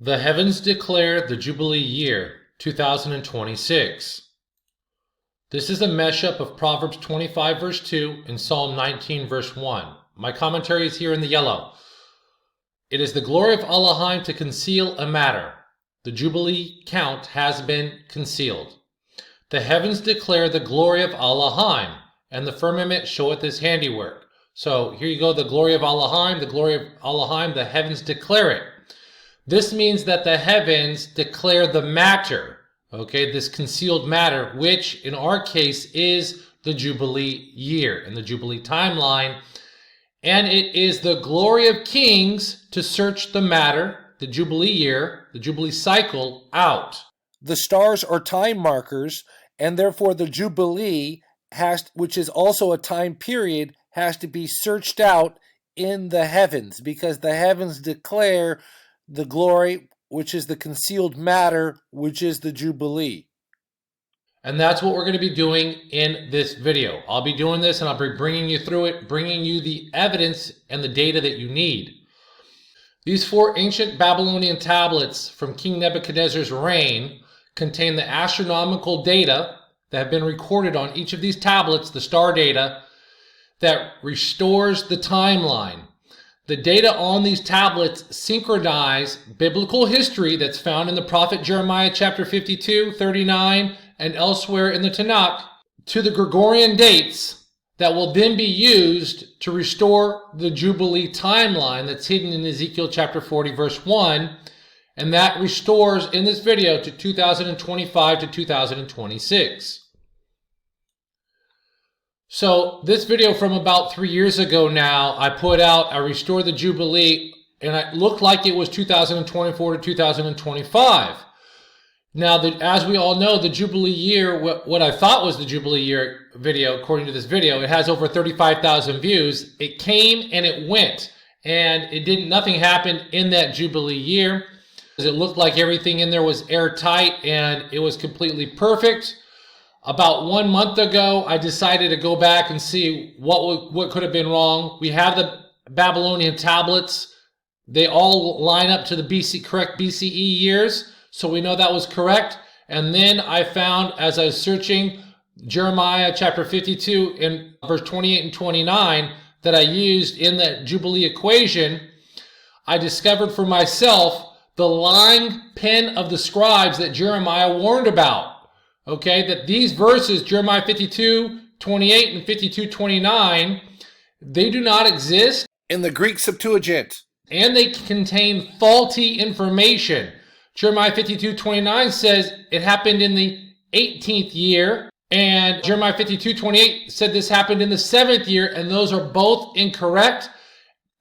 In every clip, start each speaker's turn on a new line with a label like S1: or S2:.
S1: The heavens declare the Jubilee year, 2026. This is a mashup of Proverbs 25 verse 2 and Psalm 19 verse 1. My commentary is here in the yellow. It is the glory of Elohim to conceal a matter. The Jubilee count has been concealed. The heavens declare the glory of Elohim, and the firmament showeth his handiwork. So here you go, the glory of Elohim, the heavens declare it. This means that the heavens declare the matter, okay, this concealed matter, which in our case is the Jubilee year and the Jubilee timeline. And it is the glory of kings to search the matter, the Jubilee year, the Jubilee cycle out.
S2: The stars are time markers, and therefore the Jubilee which is also a time period, has to be searched out in the heavens, because the heavens declare the glory, which is the concealed matter, which is the Jubilee.
S1: And that's what we're going to be doing in this video. I'll be doing this and I'll be bringing you through it, bringing you the evidence and the data that you need. These 4 ancient Babylonian tablets from King Nebuchadnezzar's reign contain the astronomical data that have been recorded on each of these tablets, the star data, that restores the timeline. The data on these tablets synchronize biblical history that's found in the prophet Jeremiah chapter 52, 39, and elsewhere in the Tanakh to the Gregorian dates that will then be used to restore the Jubilee timeline that's hidden in Ezekiel chapter 40, verse 1, and that restores in this video to 2025 to 2026. So this video from about 3 years ago now, I put out, I restored the Jubilee, and it looked like it was 2024 to 2025. Now, as we all know, the Jubilee year, what I thought was the Jubilee year video, according to this video, it has over 35,000 views. It came and it went, and nothing happened in that Jubilee year. It looked like everything in there was airtight and it was completely perfect. About 1 month ago, I decided to go back and see what could have been wrong. We have the Babylonian tablets. They all line up to the correct BCE years, so we know that was correct. And then I found, as I was searching Jeremiah chapter 52 and verse 28 and 29 that I used in the Jubilee equation, I discovered for myself the lying pen of the scribes that Jeremiah warned about. Okay, that these verses, Jeremiah 52, 28 and 52, 29, they do not exist
S2: in the Greek Septuagint.
S1: And they contain faulty information. Jeremiah 52, 29 says it happened in the 18th year, and Jeremiah 52, 28 said this happened in the 7th year, and those are both incorrect,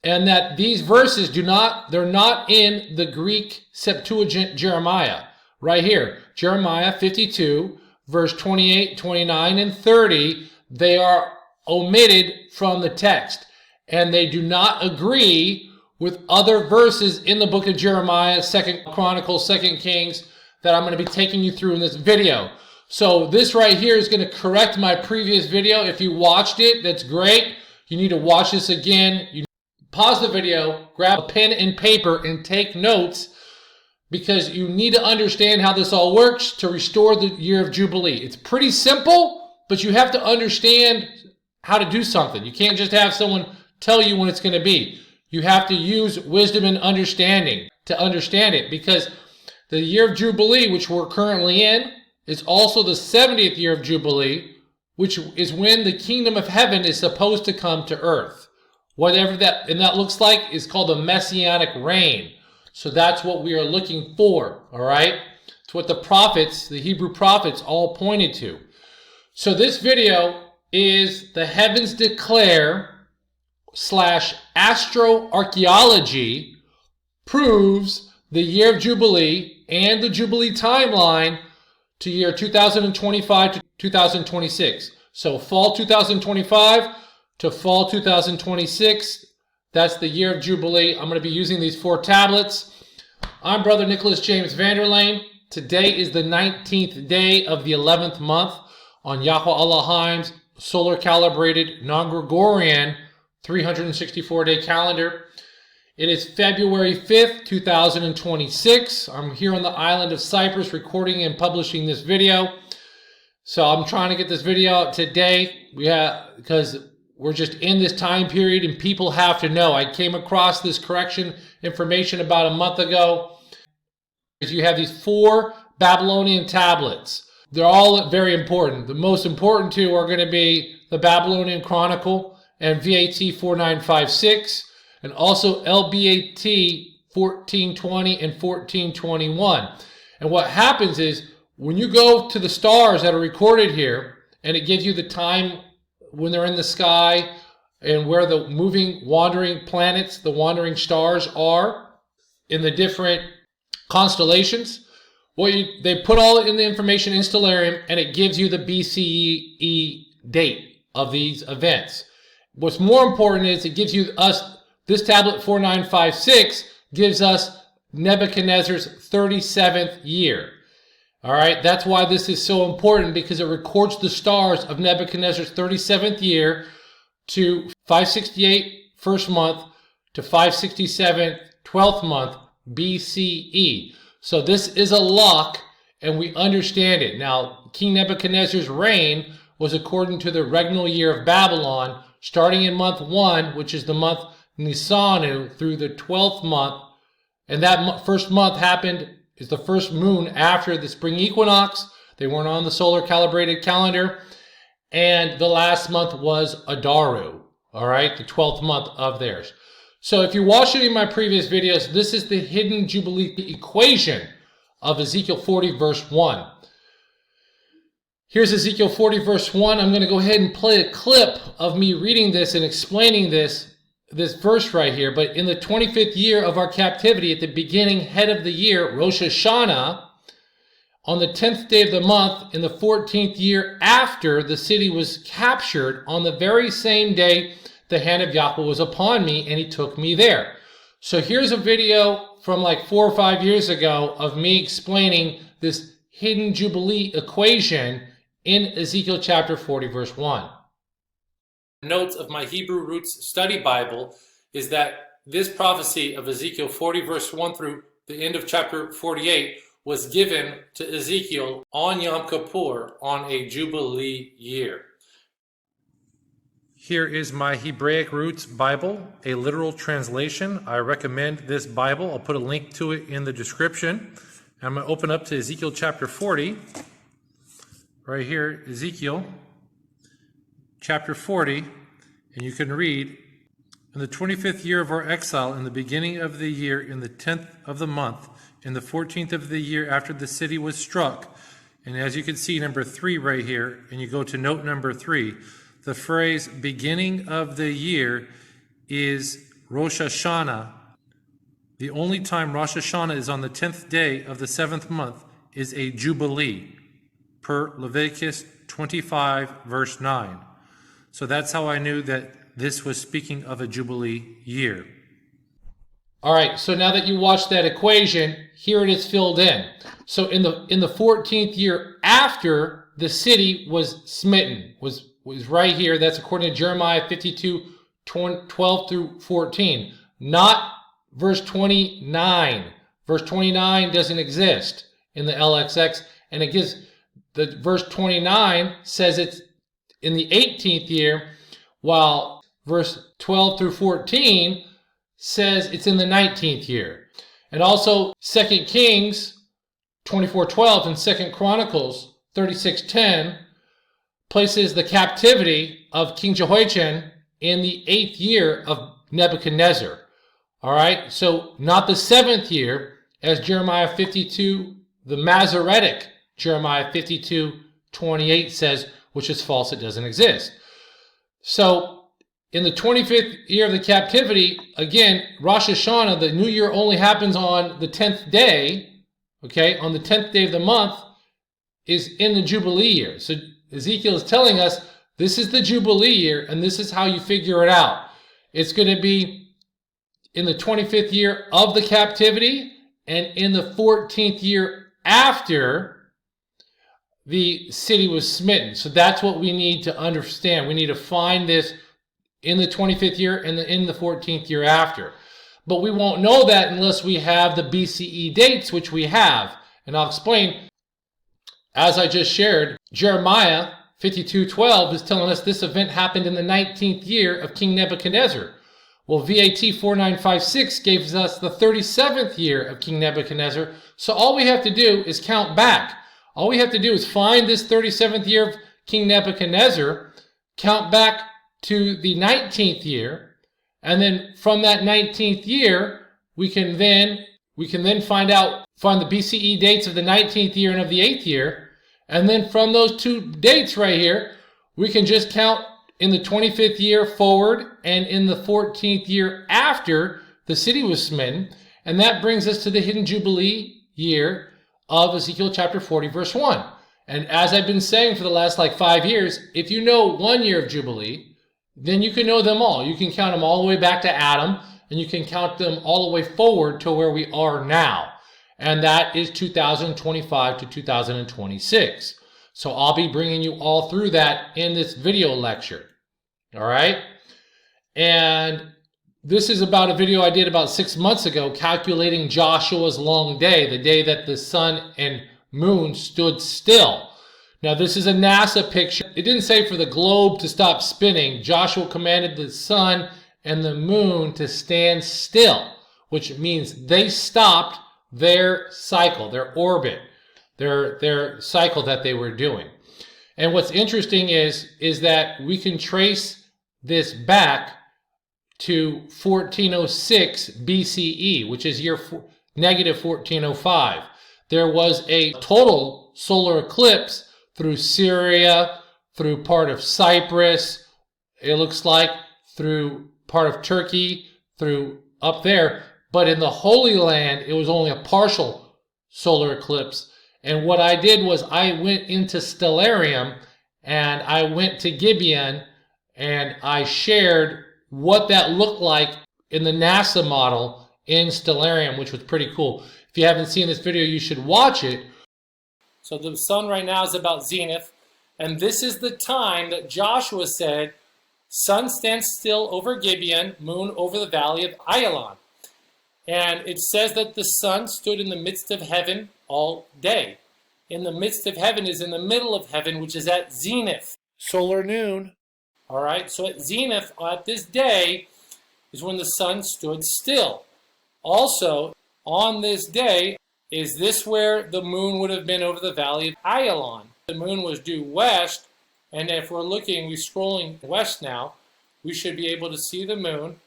S1: and that these verses they're not in the Greek Septuagint Jeremiah. Right here, Jeremiah 52, verse 28, 29, and 30, they are omitted from the text. And they do not agree with other verses in the book of Jeremiah, 2nd Chronicles, 2nd Kings, that I'm going to be taking you through in this video. So this right here is going to correct my previous video. If you watched it, that's great. You need to watch this again. You pause the video, grab a pen and paper, and take notes, because you need to understand how this all works to restore the year of Jubilee. It's pretty simple, but you have to understand how to do something. You can't just have someone tell you when it's going to be. You have to use wisdom and understanding to understand it, because the year of Jubilee, which we're currently in, is also the 70th year of Jubilee, which is when the kingdom of heaven is supposed to come to earth. Whatever that looks like is called the Messianic reign. So that's what we are looking for, all right? It's what the prophets, the Hebrew prophets, all pointed to. So this video is the heavens declare / astroarchaeology proves the year of Jubilee and the Jubilee timeline to year 2025 to 2026. So fall 2025 to fall 2026. That's the year of Jubilee. I'm going to be using these 4 tablets. I'm Brother Nicholas James Vanderlane. Today is the 19th day of the 11th month on Yahweh Elohim's solar calibrated non-Gregorian 364-day calendar. It is February 5th, 2026. I'm here on the island of Cyprus recording and publishing this video. So I'm trying to get this video out today because we're just in this time period and people have to know. I came across this correction information about a month ago. You have these 4 Babylonian tablets. They're all very important. The most important 2 are going to be the Babylonian Chronicle and VAT 4956, and also LBAT 1420 and 1421. And what happens is when you go to the stars that are recorded here, and it gives you the time when they're in the sky and where the moving, wandering planets, the wandering stars are in the different constellations. They put all in the information in Stellarium, and it gives you the BCE date of these events. What's more important is it gives this tablet 4956 gives us Nebuchadnezzar's 37th year. All right, that's why this is so important, because it records the stars of Nebuchadnezzar's 37th year to 568 first month to 567 12th month BCE. So this is a lock, and we understand it. Now, King Nebuchadnezzar's reign was according to the regnal year of Babylon, starting in month 1, which is the month Nisanu, through the 12th month. And that first month is the first moon after the spring equinox. They weren't on the solar calibrated calendar. And the last month was Adaru, all right, the 12th month of theirs. So if you watched any of my previous videos, this is the hidden Jubilee equation of Ezekiel 40 verse 1. Here's Ezekiel 40 verse 1. I'm going to go ahead and play a clip of me reading this and explaining this verse right here. But in the 25th year of our captivity, at the beginning head of the year, Rosh Hashanah, on the 10th day of the month, in the 14th year after the city was captured, on the very same day, the hand of Yahweh was upon me, and he took me there. So here's a video from like 4 or 5 years ago of me explaining this hidden Jubilee equation in Ezekiel chapter 40, verse 1. Notes of my Hebrew Roots Study Bible is that this prophecy of Ezekiel 40, verse 1 through the end of chapter 48 was given to Ezekiel on Yom Kippur on a Jubilee year. Here is my Hebraic Roots Bible, a literal translation. I recommend this Bible. I'll put a link to it in the description. I'm going to open up to Ezekiel chapter 40. Right here, Ezekiel chapter 40. And you can read, in the 25th year of our exile, in the beginning of the year, in the 10th of the month, in the 14th of the year after the city was struck. And as you can see, number 3 right here, and you go to note number 3, the phrase beginning of the year is Rosh Hashanah. The only time Rosh Hashanah is on the 10th day of the 7th month is a Jubilee, per Leviticus 25, verse 9. So that's how I knew that this was speaking of a Jubilee year. All right, so now that you watched that equation, here it is filled in. So in the 14th year after the city was smitten, was right here. That's according to Jeremiah 52, 12 through 14. Not verse 29. Verse 29 doesn't exist in the LXX. And it gives, the verse 29 says it's in the 18th year, while verse 12 through 14 says it's in the 19th year. And also 2 Kings 24:12 and 2 Chronicles 36:10 places the captivity of King Jehoiachin in the 8th year of Nebuchadnezzar. All right, so not the 7th year, as Jeremiah 52, the Masoretic Jeremiah 52:28 says, which is false, it doesn't exist. So in the 25th year of the captivity, again, Rosh Hashanah, the new year only happens on the 10th day, okay, on the 10th day of the month is in the Jubilee year. So Ezekiel is telling us this is the Jubilee year, and this is how you figure it out. It's going to be in the 25th year of the captivity and in the 14th year after the city was smitten. So that's what we need to understand. We need to find this in the 25th year and in the 14th year after. But we won't know that unless we have the BCE dates, which we have. And I'll explain. As I just shared, Jeremiah 52:12 is telling us this event happened in the 19th year of King Nebuchadnezzar. Well, VAT 4956 gives us the 37th year of King Nebuchadnezzar. So all we have to do is count back. All we have to do is find this 37th year of King Nebuchadnezzar, count back to the 19th year, and then from that 19th year, we can then find the BCE dates of the 19th year and of the 8th year, and then from those two dates right here, we can just count in the 25th year forward and in the 14th year after the city was smitten, and that brings us to the hidden Jubilee year of Ezekiel chapter 40, verse 1. And as I've been saying for the last 5 years, if you know 1 year of Jubilee, then you can know them all. You can count them all the way back to Adam, and you can count them all the way forward to where we are now. And that is 2025 to 2026. So I'll be bringing you all through that in this video lecture. All right? And this is about a video I did about 6 months ago, calculating Joshua's long day, the day that the sun and moon stood still. Now, this is a NASA picture. It didn't say for the globe to stop spinning. Joshua commanded the sun and the moon to stand still, which means they stopped their cycle, their orbit, their cycle that they were doing. And what's interesting is that we can trace this back to 1406 BCE, which is year negative 1405. There was a total solar eclipse through Syria, through part of Cyprus, it looks like, through part of Turkey, through up there. But in the Holy Land, it was only a partial solar eclipse. And what I did was I went into Stellarium and I went to Gibeon and I shared what that looked like in the NASA model in Stellarium, which was pretty cool. If you haven't seen this video, you should watch it. So the sun right now is about zenith, and this is the time that Joshua said, sun stands still over Gibeon, moon over the valley of Ayalon. And it says that the sun stood in the midst of heaven all day. In the midst of heaven is in the middle of heaven, which is at zenith.
S2: Solar noon.
S1: All right, so at zenith, at this day, is when the sun stood still. Also, on this day, is this where the moon would have been over the valley of Ayalon? The moon was due west, and if we're scrolling west now, we should be able to see the moon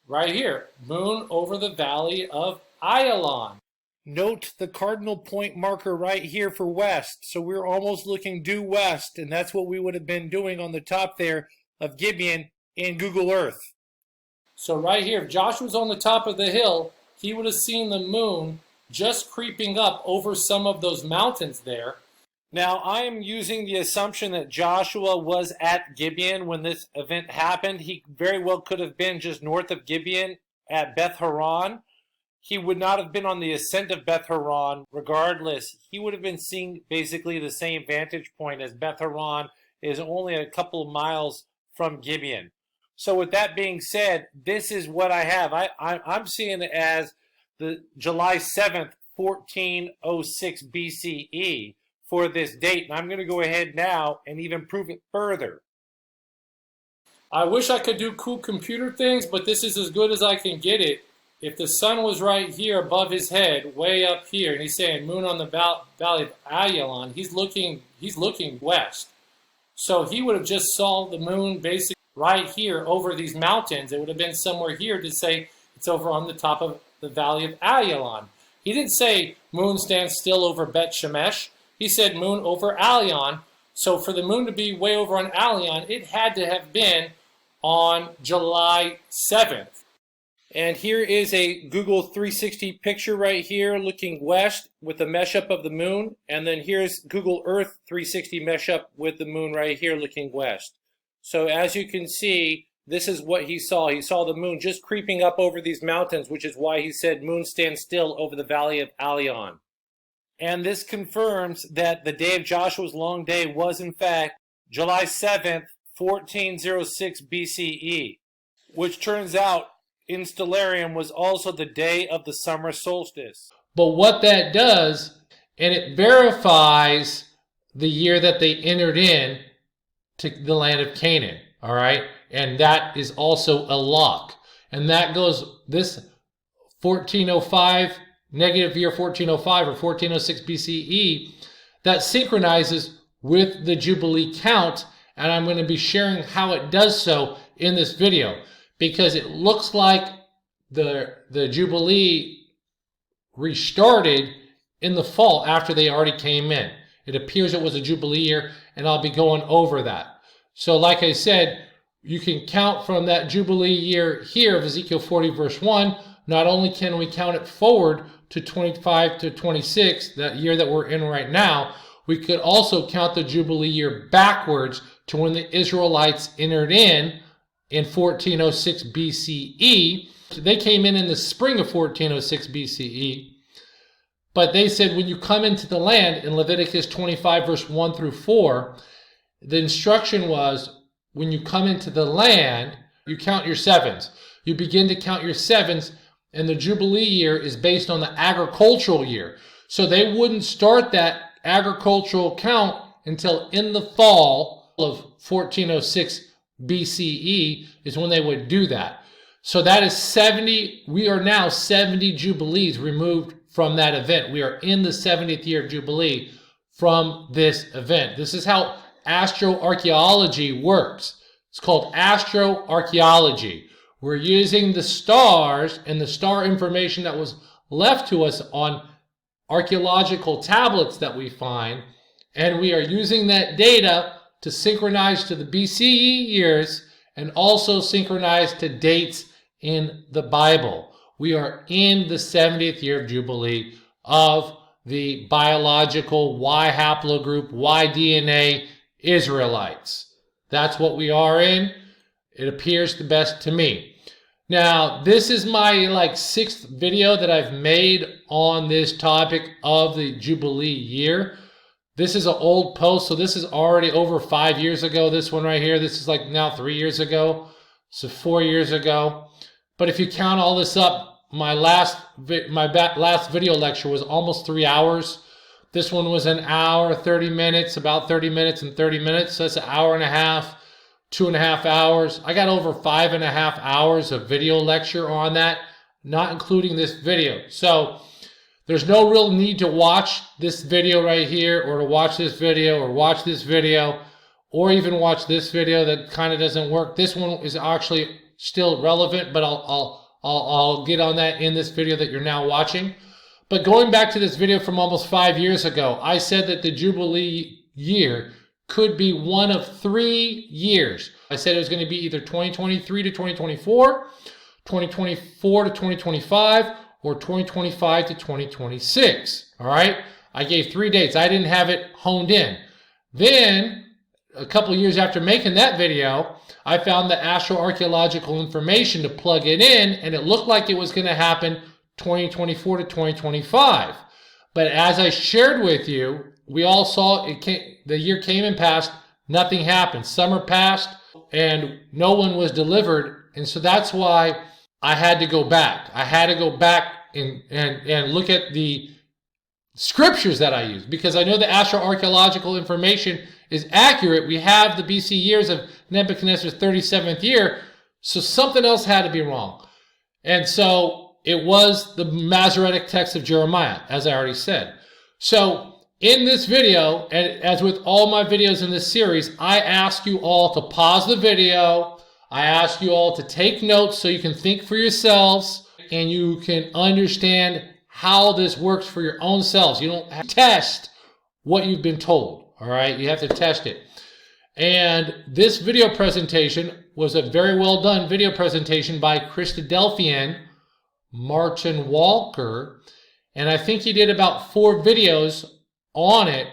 S1: right here. Moon over the valley of Ayalon.
S2: Note the cardinal point marker right here for west. So we're almost looking due west, and that's what we would have been doing on the top there of Gibeon in Google Earth.
S1: So right here, if Joshua's on the top of the hill, he would have seen the moon just creeping up over some of those mountains there.
S2: Now, I am using the assumption that Joshua was at Gibeon when this event happened. He very well could have been just north of Gibeon at Beth Horon. He would not have been on the ascent of Beth Horon. Regardless, he would have been seeing basically the same vantage point, as Beth Horon is only a couple of miles from Gibeon. So with that being said, this is what I have. I'm seeing it as the July 7th, 1406 BCE for this date. And I'm going to go ahead now and even prove it further.
S1: I wish I could do cool computer things, but this is as good as I can get it. If the sun was right here above his head, way up here, and he's saying moon on the valley of Ayalon, he's looking west. So he would have just saw the moon basically right here over these mountains. It would have been somewhere here to say it's over on the top of the valley of Ayalon. He didn't say moon stands still over Bet Shemesh. He said moon over Alion. So for the moon to be way over on Alion, it had to have been on July 7th.
S2: And here is a Google 360 picture right here looking west with the mesh up of the moon. And then here's Google Earth 360 mesh up with the moon right here looking west. So as you can see, this is what he saw. He saw the moon just creeping up over these mountains, which is why he said moon stands still over the valley of Alion. And this confirms that the day of Joshua's long day was in fact July 7th, 1406 BCE, which turns out in Stellarium was also the day of the summer solstice.
S1: But what that does, and it verifies the year that they entered in to the land of Canaan, all right? And that is also a lock. And that goes, this 1405, negative year 1405 or 1406 BCE, that synchronizes with the Jubilee count, and I'm going to be sharing how it does so in this video, because it looks like the Jubilee restarted in the fall after they already came in. It appears it was a Jubilee year, and I'll be going over that. So like I said, you can count from that Jubilee year here of Ezekiel 40 verse 1. Not only can we count it forward to 25 to 26, that year that we're in right now, we could also count the Jubilee year backwards to when the Israelites entered in 1406 BCE. They came in the spring of 1406 BCE. But they said when you come into the land, in Leviticus 25 verse 1 through 4, the instruction was when you come into the land, you count your sevens. You begin to count your sevens, and the Jubilee year is based on the agricultural year. So they wouldn't start that agricultural count until in the fall of 1406 BCE is when they would do that. So that is 70, we are now 70 Jubilees removed from that event. We are in the 70th year of Jubilee from this event. This is how astroarchaeology works. It's called astroarchaeology. We're using the stars and the star information that was left to us on archaeological tablets that we find, and we are using that data to synchronize to the BCE years and also synchronize to dates in the Bible. We are in the 70th year of Jubilee of the biological Y haplogroup, Y DNA Israelites. That's what we are in. It appears the best to me. Now, this is my sixth video that I've made on this topic of the Jubilee year. This is an old post, so this is already over 5 years ago. This one right here, this is now 3 years ago, so 4 years ago. But if you count all this up, my last video lecture was almost 3 hours. This one was an hour, 30 minutes, about 30 minutes and 30 minutes. So that's an hour and a half, 2.5 hours. I got over 5.5 hours of video lecture on that, not including this video. So there's no real need to watch this video right here, or to watch this video, or watch this video, or even watch this video that kind of doesn't work. This one is actually still relevant, but I'll get on that in this video that you're now watching. But going back to this video from almost 5 years ago, I said that the Jubilee year could be one of 3 years. I said it was going to be either 2023 to 2024, 2024 to 2025, or 2025 to 2026. All right? I gave 3 dates. I didn't have it honed in. Then, a couple of years after making that video, I found the astroarchaeological information to plug it in, and it looked like it was going to happen 2024 to 2025. But as I shared with you, we all saw the year came and passed, nothing happened. Summer passed, and no one was delivered. And so that's why I had to go back. I had to go back and look at the scriptures that I used, because I know the astroarchaeological information is accurate. We have the BC years of Nebuchadnezzar's 37th year, so something else had to be wrong. And so it was the Masoretic text of Jeremiah, as I already said. So in this video, and as with all my videos in this series, I ask you all to pause the video. I ask you all to take notes so you can think for yourselves and you can understand how this works for your own selves. You don't have to test what you've been told, all right? You have to test it. And this video presentation was a very well done video presentation by Christadelphian Martin Walker, and I think he did about 4 videos on it,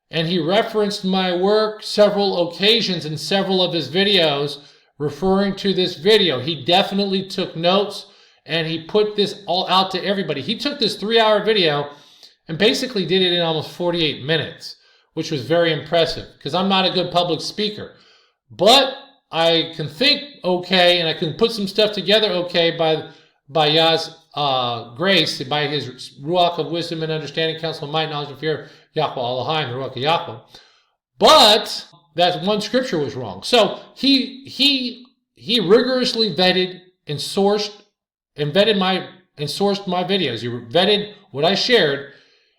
S1: and he referenced my work several occasions in several of his videos referring to this video. He definitely took notes, and he put this all out to everybody. He took this 3-hour video and basically did it in almost 48 minutes, which was very impressive, because I'm not a good public speaker. But I can think okay, and I can put some stuff together okay by Yah's grace, by his Ruach of wisdom and understanding, counsel of might, knowledge and fear of Yahweh Elohim, the Ruach of Yahweh. But that one scripture was wrong. So he rigorously vetted and sourced my videos. He vetted what I shared,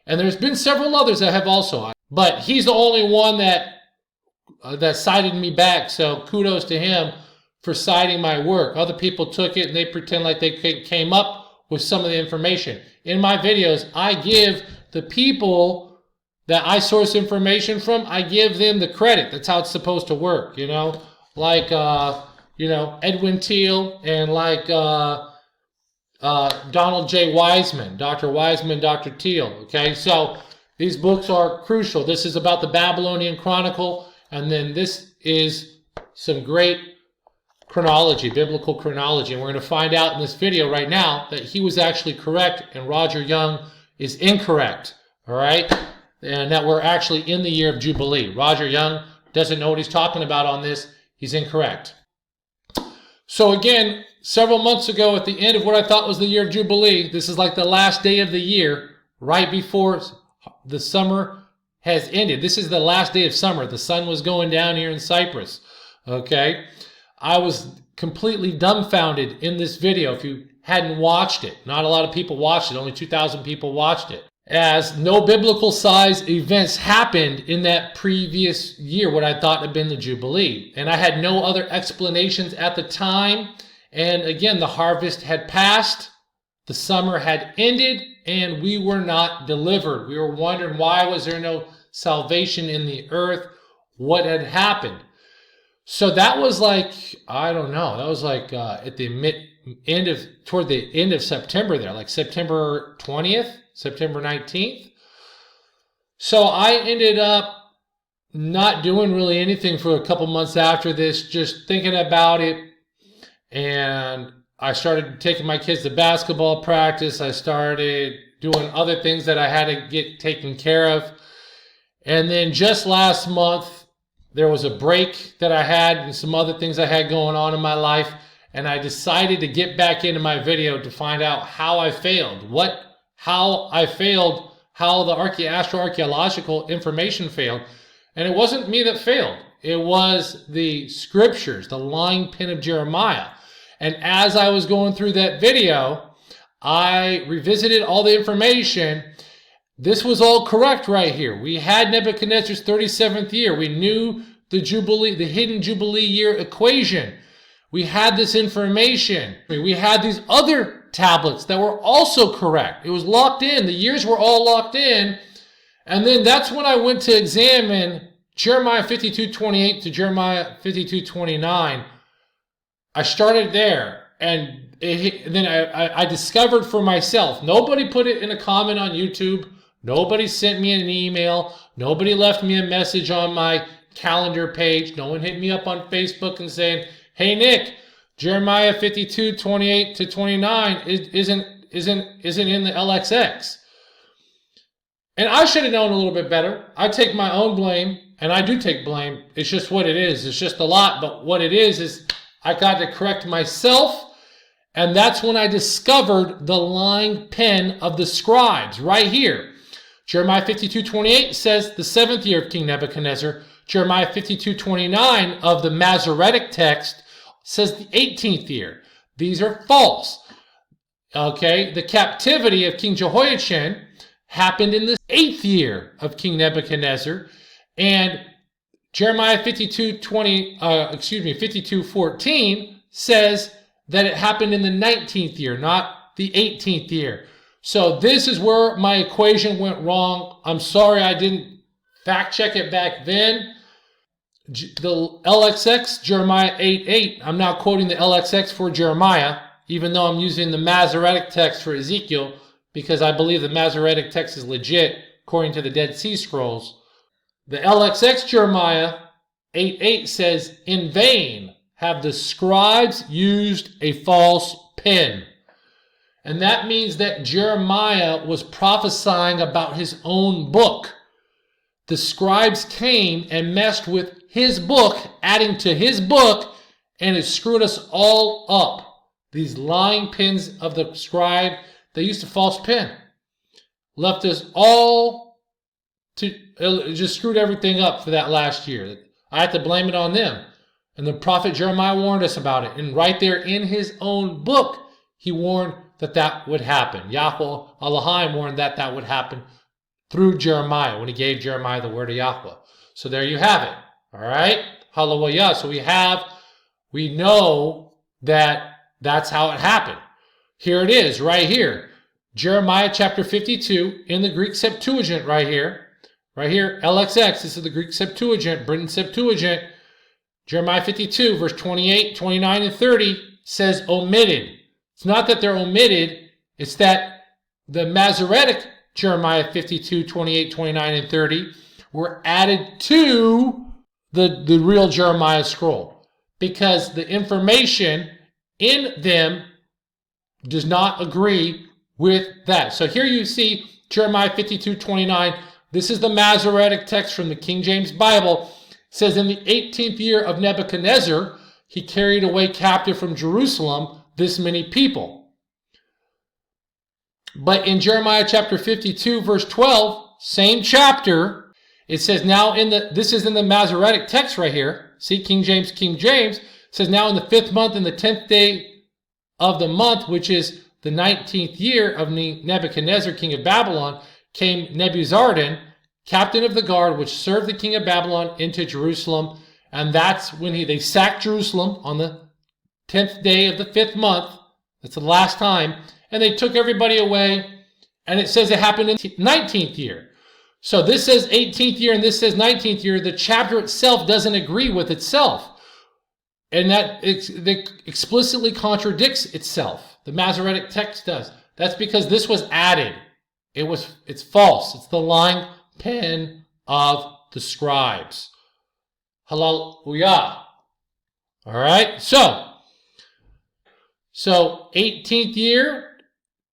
S1: and there's been several others that have also. But he's the only one that cited me back. So kudos to him for citing my work. Other people took it and they pretend like they came up with some of the information. In my videos, I give the people that I source information from, I give them the credit. That's how it's supposed to work, like, Edwin Teal and like Donald J. Wiseman, Dr. Wiseman, Dr. Teal, okay? So these books are crucial. This is about the Babylonian Chronicle, and then this is some great chronology, biblical chronology. And we're going to find out in this video right now that he was actually correct and Roger Young is incorrect, all right? And that we're actually in the year of Jubilee. Roger Young doesn't know what he's talking about on this. He's incorrect. So again, several months ago at the end of what I thought was the year of Jubilee, this is like the last day of the year, right before the summer has ended. This is the last day of summer. The sun was going down here in Cyprus, okay? I was completely dumbfounded in this video if you hadn't watched it. Not a lot of people watched it. Only 2,000 people watched it. As no biblical size events happened in that previous year, what I thought had been the Jubilee. And I had no other explanations at the time. And again, the harvest had passed, the summer had ended, and we were not delivered. We were wondering, why was there no salvation in the earth? What had happened? So that was like, I don't know, that was like at the toward the end of September there, like September 20th, September 19th. So I ended up not doing really anything for a couple months after this, just thinking about it. And I started taking my kids to basketball practice. I started doing other things that I had to get taken care of. And then just last month, there was a break that I had and some other things I had going on in my life. And I decided to get back into my video to find out how I failed. How the astroarchaeological information failed. And it wasn't me that failed. It was the scriptures, the lying pen of Jeremiah. And as I was going through that video, I revisited all the information. This was all correct right here. We had Nebuchadnezzar's 37th year. We knew the Jubilee, the hidden Jubilee year equation. We had this information. We had these other tablets that were also correct. It was locked in. The years were all locked in. And then that's when I went to examine Jeremiah 52:28 to Jeremiah 52:29. I started there, and then I discovered for myself. Nobody put it in a comment on YouTube. Nobody sent me an email. Nobody left me a message on my calendar page. No one hit me up on Facebook and saying, "Hey Nick, Jeremiah 52:28 to 29 isn't in the LXX." And I should have known a little bit better. I take my own blame, and I do take blame. It's just what it is. It's just a lot, but what it is I got to correct myself, and that's when I discovered the lying pen of the scribes right here. Jeremiah 52:28 says the 7th year of King Nebuchadnezzar. Jeremiah 52:29 of the Masoretic text says the 18th year. These are false. Okay, the captivity of King Jehoiachin happened in the 8th year of King Nebuchadnezzar, and Jeremiah 52:14 says that it happened in the 19th year, not the 18th year. So this is where my equation went wrong. I'm sorry I didn't fact check it back then. The LXX, Jeremiah 8:8, I'm now quoting the LXX for Jeremiah, even though I'm using the Masoretic text for Ezekiel, because I believe the Masoretic text is legit according to the Dead Sea Scrolls. The LXX Jeremiah 8:8 says, "In vain have the scribes used a false pen." And that means that Jeremiah was prophesying about his own book. The scribes came and messed with his book, adding to his book and it screwed us all up. These lying pins of the scribe, they used to false pin. Left us all to, it just screwed everything up for that last year. I had to blame it on them. And the prophet Jeremiah warned us about it. And right there in his own book, he warned that that would happen. Yahweh Elohim warned that that would happen through Jeremiah when he gave Jeremiah the word of Yahweh. So there you have it. All right? Hallelujah. So we know that that's how it happened. Here it is, right here. Jeremiah chapter 52 in the Greek Septuagint right here. Right here, LXX, this is the Greek Septuagint, Britain Septuagint. Jeremiah 52, verse 28, 29, and 30 says omitted. It's not that they're omitted, it's that the Masoretic Jeremiah 52, 28, 29, and 30 were added to the real Jeremiah scroll because the information in them does not agree with that. So here you see Jeremiah 52, 29. This is the Masoretic text from the King James Bible. It says, in the 18th year of Nebuchadnezzar, he carried away captive from Jerusalem this many people. But in Jeremiah chapter 52, verse 12, same chapter, it says now this is in the Masoretic text right here. See, King James, it says now in the 5th month and the 10th day of the month, which is the 19th year of Nebuchadnezzar, king of Babylon, came Nebuzaradan, captain of the guard, which served the king of Babylon, into Jerusalem. And that's when they sacked Jerusalem on the 10th day of the 5th month. That's the last time. And they took everybody away. And it says it happened in the 19th year. So this says 18th year and this says 19th year. The chapter itself doesn't agree with itself. And that it explicitly contradicts itself. The Masoretic text does. That's because this was added. It's false. It's the lying pen of the scribes. Hallelujah. All right. So 18th year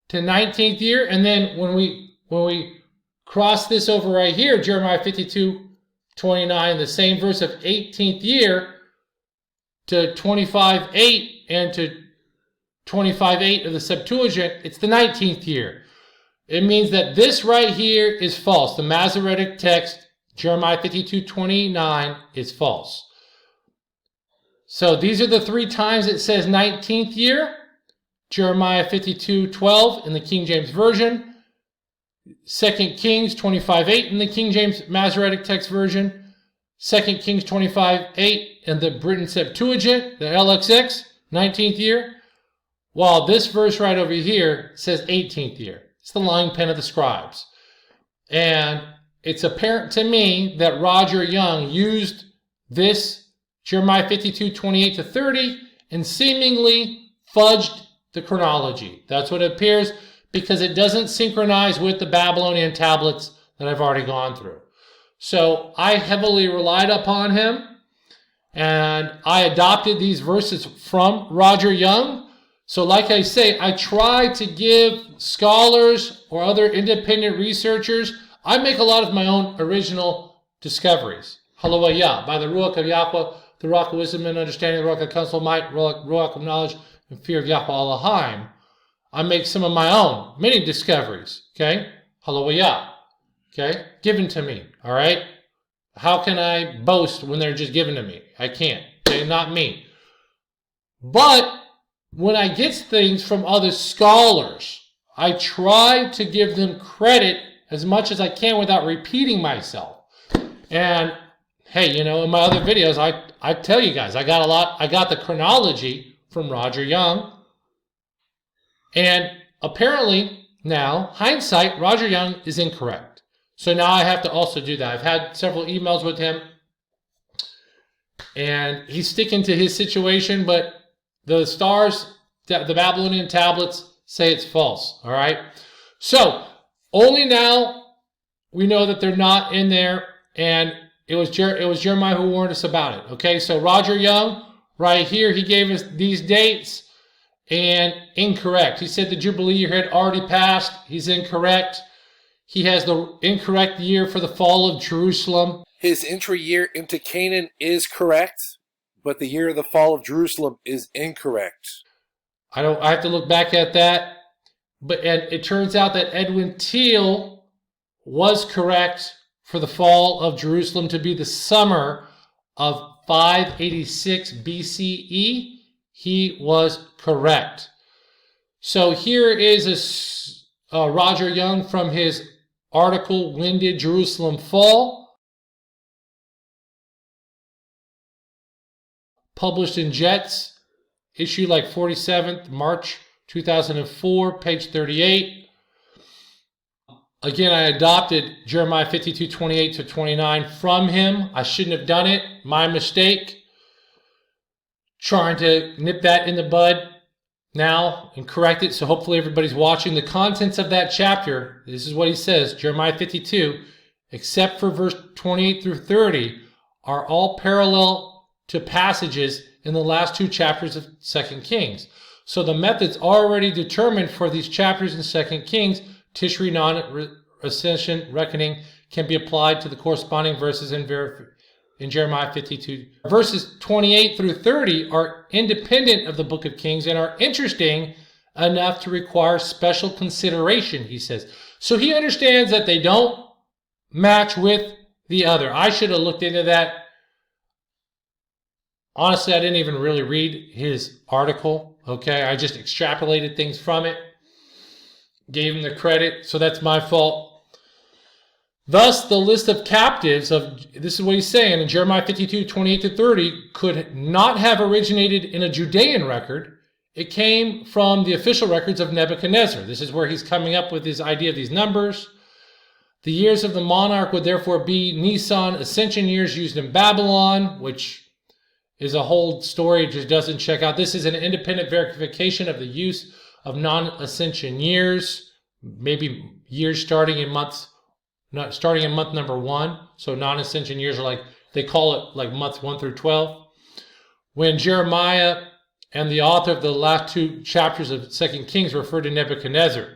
S1: to 19th year, and then when we cross this over right here, Jeremiah 52, 29, the same verse of 18th year to 25:8 and to 25:8 of the Septuagint, it's the 19th year. It means that this right here is false. The Masoretic text, Jeremiah 52, 29, is false. So these are the 3 times it says 19th year. Jeremiah 52, 12 in the King James Version. 2 Kings 25:8 in the King James Masoretic text version. 2 Kings 25:8 in the Britain Septuagint, the LXX, 19th year. While this verse right over here says 18th year. It's the lying pen of the scribes. And it's apparent to me that Roger Young used this Jeremiah 52, 28 to 30 and seemingly fudged the chronology. That's what it appears because it doesn't synchronize with the Babylonian tablets that I've already gone through. So I heavily relied upon him and I adopted these verses from Roger Young. So like I say, I try to give scholars or other independent researchers, I make a lot of my own original discoveries. Hallelujah. By the Ruach of Yahweh, the Ruach of wisdom and understanding, the Ruach of counsel, might, Ruach of knowledge and fear of Yahweh Elohim, I make some of my own, many discoveries. Okay? Hallelujah. Okay? Given to me. All right? How can I boast when they're just given to me? I can't. Okay? Not me. But when I get things from other scholars, I try to give them credit as much as I can without repeating myself. And hey, in my other videos, I tell you guys, I got the chronology from Roger Young. And apparently now, hindsight, Roger Young is incorrect. So now I have to also do that. I've had several emails with him and he's sticking to his situation, but the stars, the Babylonian tablets say it's false. All right. So only now we know that they're not in there, and it was Jeremiah who warned us about it. Okay. So Roger Young, right here, he gave us these dates, and incorrect. He said the Jubilee year had already passed. He's incorrect. He has the incorrect year for the fall of Jerusalem.
S2: His entry year into Canaan is correct. But the year of the fall of Jerusalem is incorrect.
S1: I have to look back at that. And it turns out that Edwin Teale was correct for the fall of Jerusalem to be the summer of 586 BCE. He was correct. So here is Roger Young from his article, When Did Jerusalem Fall? Published in Jets, issue like 47th, March 2004, page 38. Again, I adopted Jeremiah 52:28 to 29 from him. I shouldn't have done it. My mistake. Trying to nip that in the bud now and correct it. So hopefully everybody's watching. The contents of that chapter, this is what he says, Jeremiah 52, except for verse 28 through 30, are all parallel to passages in the last two chapters of 2 Kings. So the method's already determined for these chapters in 2 Kings. Tishri non-ascension reckoning can be applied to the corresponding verses in Jeremiah 52. Verses 28 through 30 are independent of the book of Kings and are interesting enough to require special consideration, he says. So he understands that they don't match with the other. I should have looked into that. Honestly, I didn't even really read his article. Okay, I just extrapolated things from it. Gave him the credit, so that's my fault. Thus, the list of captives this is what he's saying in Jeremiah 52:28 to 30, could not have originated in a Judean record. It came from the official records of Nebuchadnezzar. This is where he's coming up with his idea of these numbers. The years of the monarch would therefore be Nisan ascension years used in Babylon, which is a whole story. It just doesn't check out. This is an independent verification of the use of non-ascension years, maybe years starting in month number 1. So non-ascension years are like, they call it like months 1 through 12. When Jeremiah and the author of the last two chapters of 2 Kings refer to Nebuchadnezzar,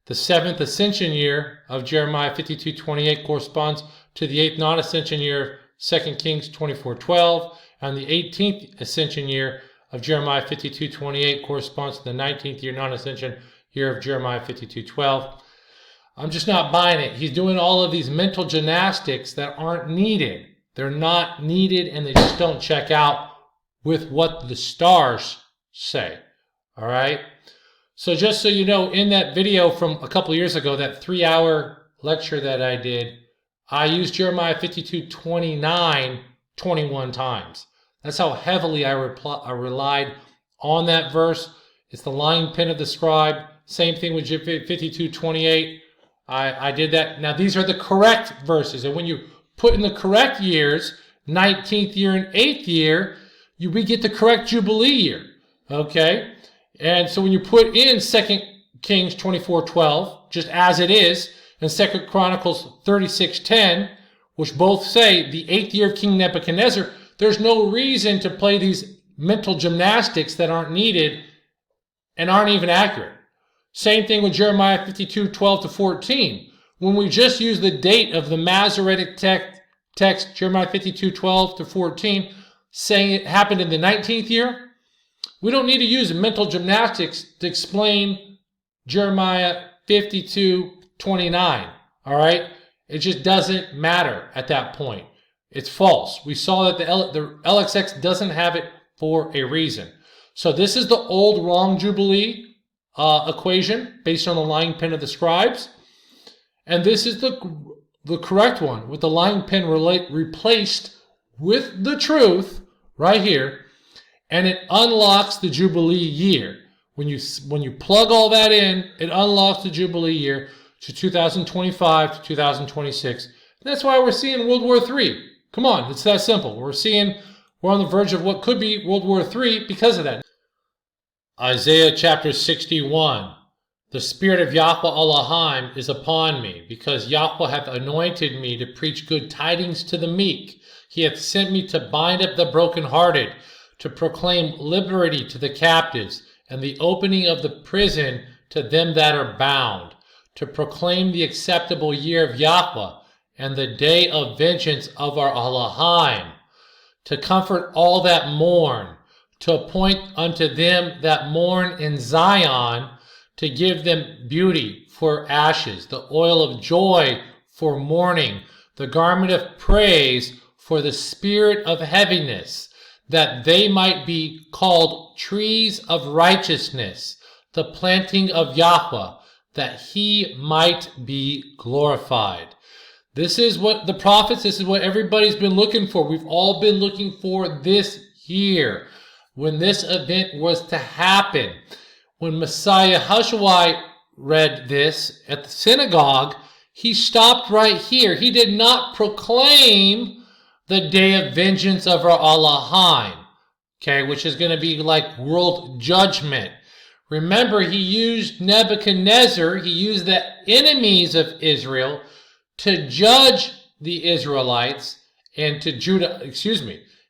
S1: the 7th ascension year of Jeremiah 52:28 corresponds to the 8th non-ascension year of 2 Kings 24:12, and the 18th ascension year of Jeremiah 52:28 corresponds to the 19th year non-ascension year of Jeremiah 52:12. I'm just not buying it. He's doing all of these mental gymnastics that aren't needed. They're not needed, and they just don't check out with what the stars say. All right? So just so you know, in that video from a couple years ago, that 3-hour lecture that I did, I used Jeremiah 52:29 21 times. That's how heavily I relied on that verse. It's the line pin of the scribe. Same thing with 52:28. I did that. Now, these are the correct verses. And when you put in the correct years, 19th year and 8th year, we get the correct Jubilee year. Okay? And so when you put in 2 Kings 24:12, just as it is, and 2 Chronicles 36:10, which both say the 8th year of King Nebuchadnezzar, there's no reason to play these mental gymnastics that aren't needed and aren't even accurate. Same thing with Jeremiah 52:12 to 14. When we just use the date of the Masoretic text, Jeremiah 52:12 to 14, saying it happened in the 19th year, we don't need to use mental gymnastics to explain Jeremiah 52:29. All right? It just doesn't matter at that point. It's false. We saw that the LXX doesn't have it for a reason. So this is the old wrong Jubilee equation based on the lying pen of the scribes. And this is the correct one with the lying pen replaced with the truth right here. And it unlocks the Jubilee year. When you plug all that in, it unlocks the Jubilee year to 2025 to 2026. And that's why we're seeing World War III. Come on, it's that simple. We're on the verge of what could be World War III because of that. Isaiah chapter 61. The Spirit of Yahweh Elohim is upon me, because Yahweh hath anointed me to preach good tidings to the meek. He hath sent me to bind up the brokenhearted, to proclaim liberty to the captives, and the opening of the prison to them that are bound, to proclaim the acceptable year of Yahweh, and the day of vengeance of our Elohim, to comfort all that mourn, to appoint unto them that mourn in Zion, to give them beauty for ashes, the oil of joy for mourning, the garment of praise for the spirit of heaviness, that they might be called trees of righteousness, the planting of Yahweh, that he might be glorified. This is what the prophets, this is what everybody's been looking for. We've all been looking for this year, when this event was to happen. When Messiah Hashawai read this at the synagogue, he stopped right here. He did not proclaim the day of vengeance of our Elohim, okay, which is going to be like world judgment. Remember, he used Nebuchadnezzar, he used the enemies of Israel to judge the Israelites and to Judah,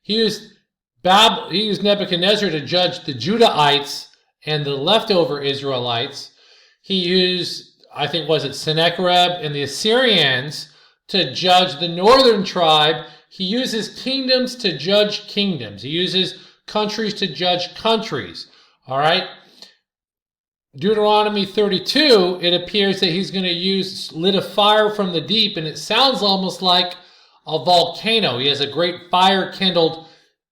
S1: he used Nebuchadnezzar to judge the Judahites and the leftover Israelites. He used, I think, was it Sennacherib and the Assyrians to judge the northern tribe. He uses kingdoms to judge kingdoms. He uses countries to judge countries. All right? Deuteronomy 32, it appears that he's going to use lit a fire from the deep, and it sounds almost like a volcano. He has a great fire kindled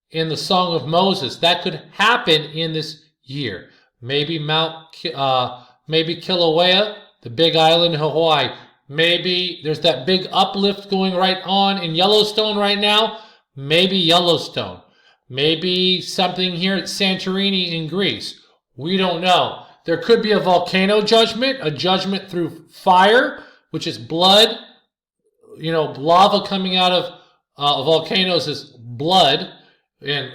S1: in the Song of Moses. That could happen in this year. Maybe maybe Kilauea, the big island in Hawaii. Maybe there's that big uplift going right on in Yellowstone right now. Maybe Yellowstone. Maybe something here at Santorini in Greece. We don't know. There could be a volcano judgment, a judgment through fire, which is blood. You know, lava coming out of volcanoes is blood, and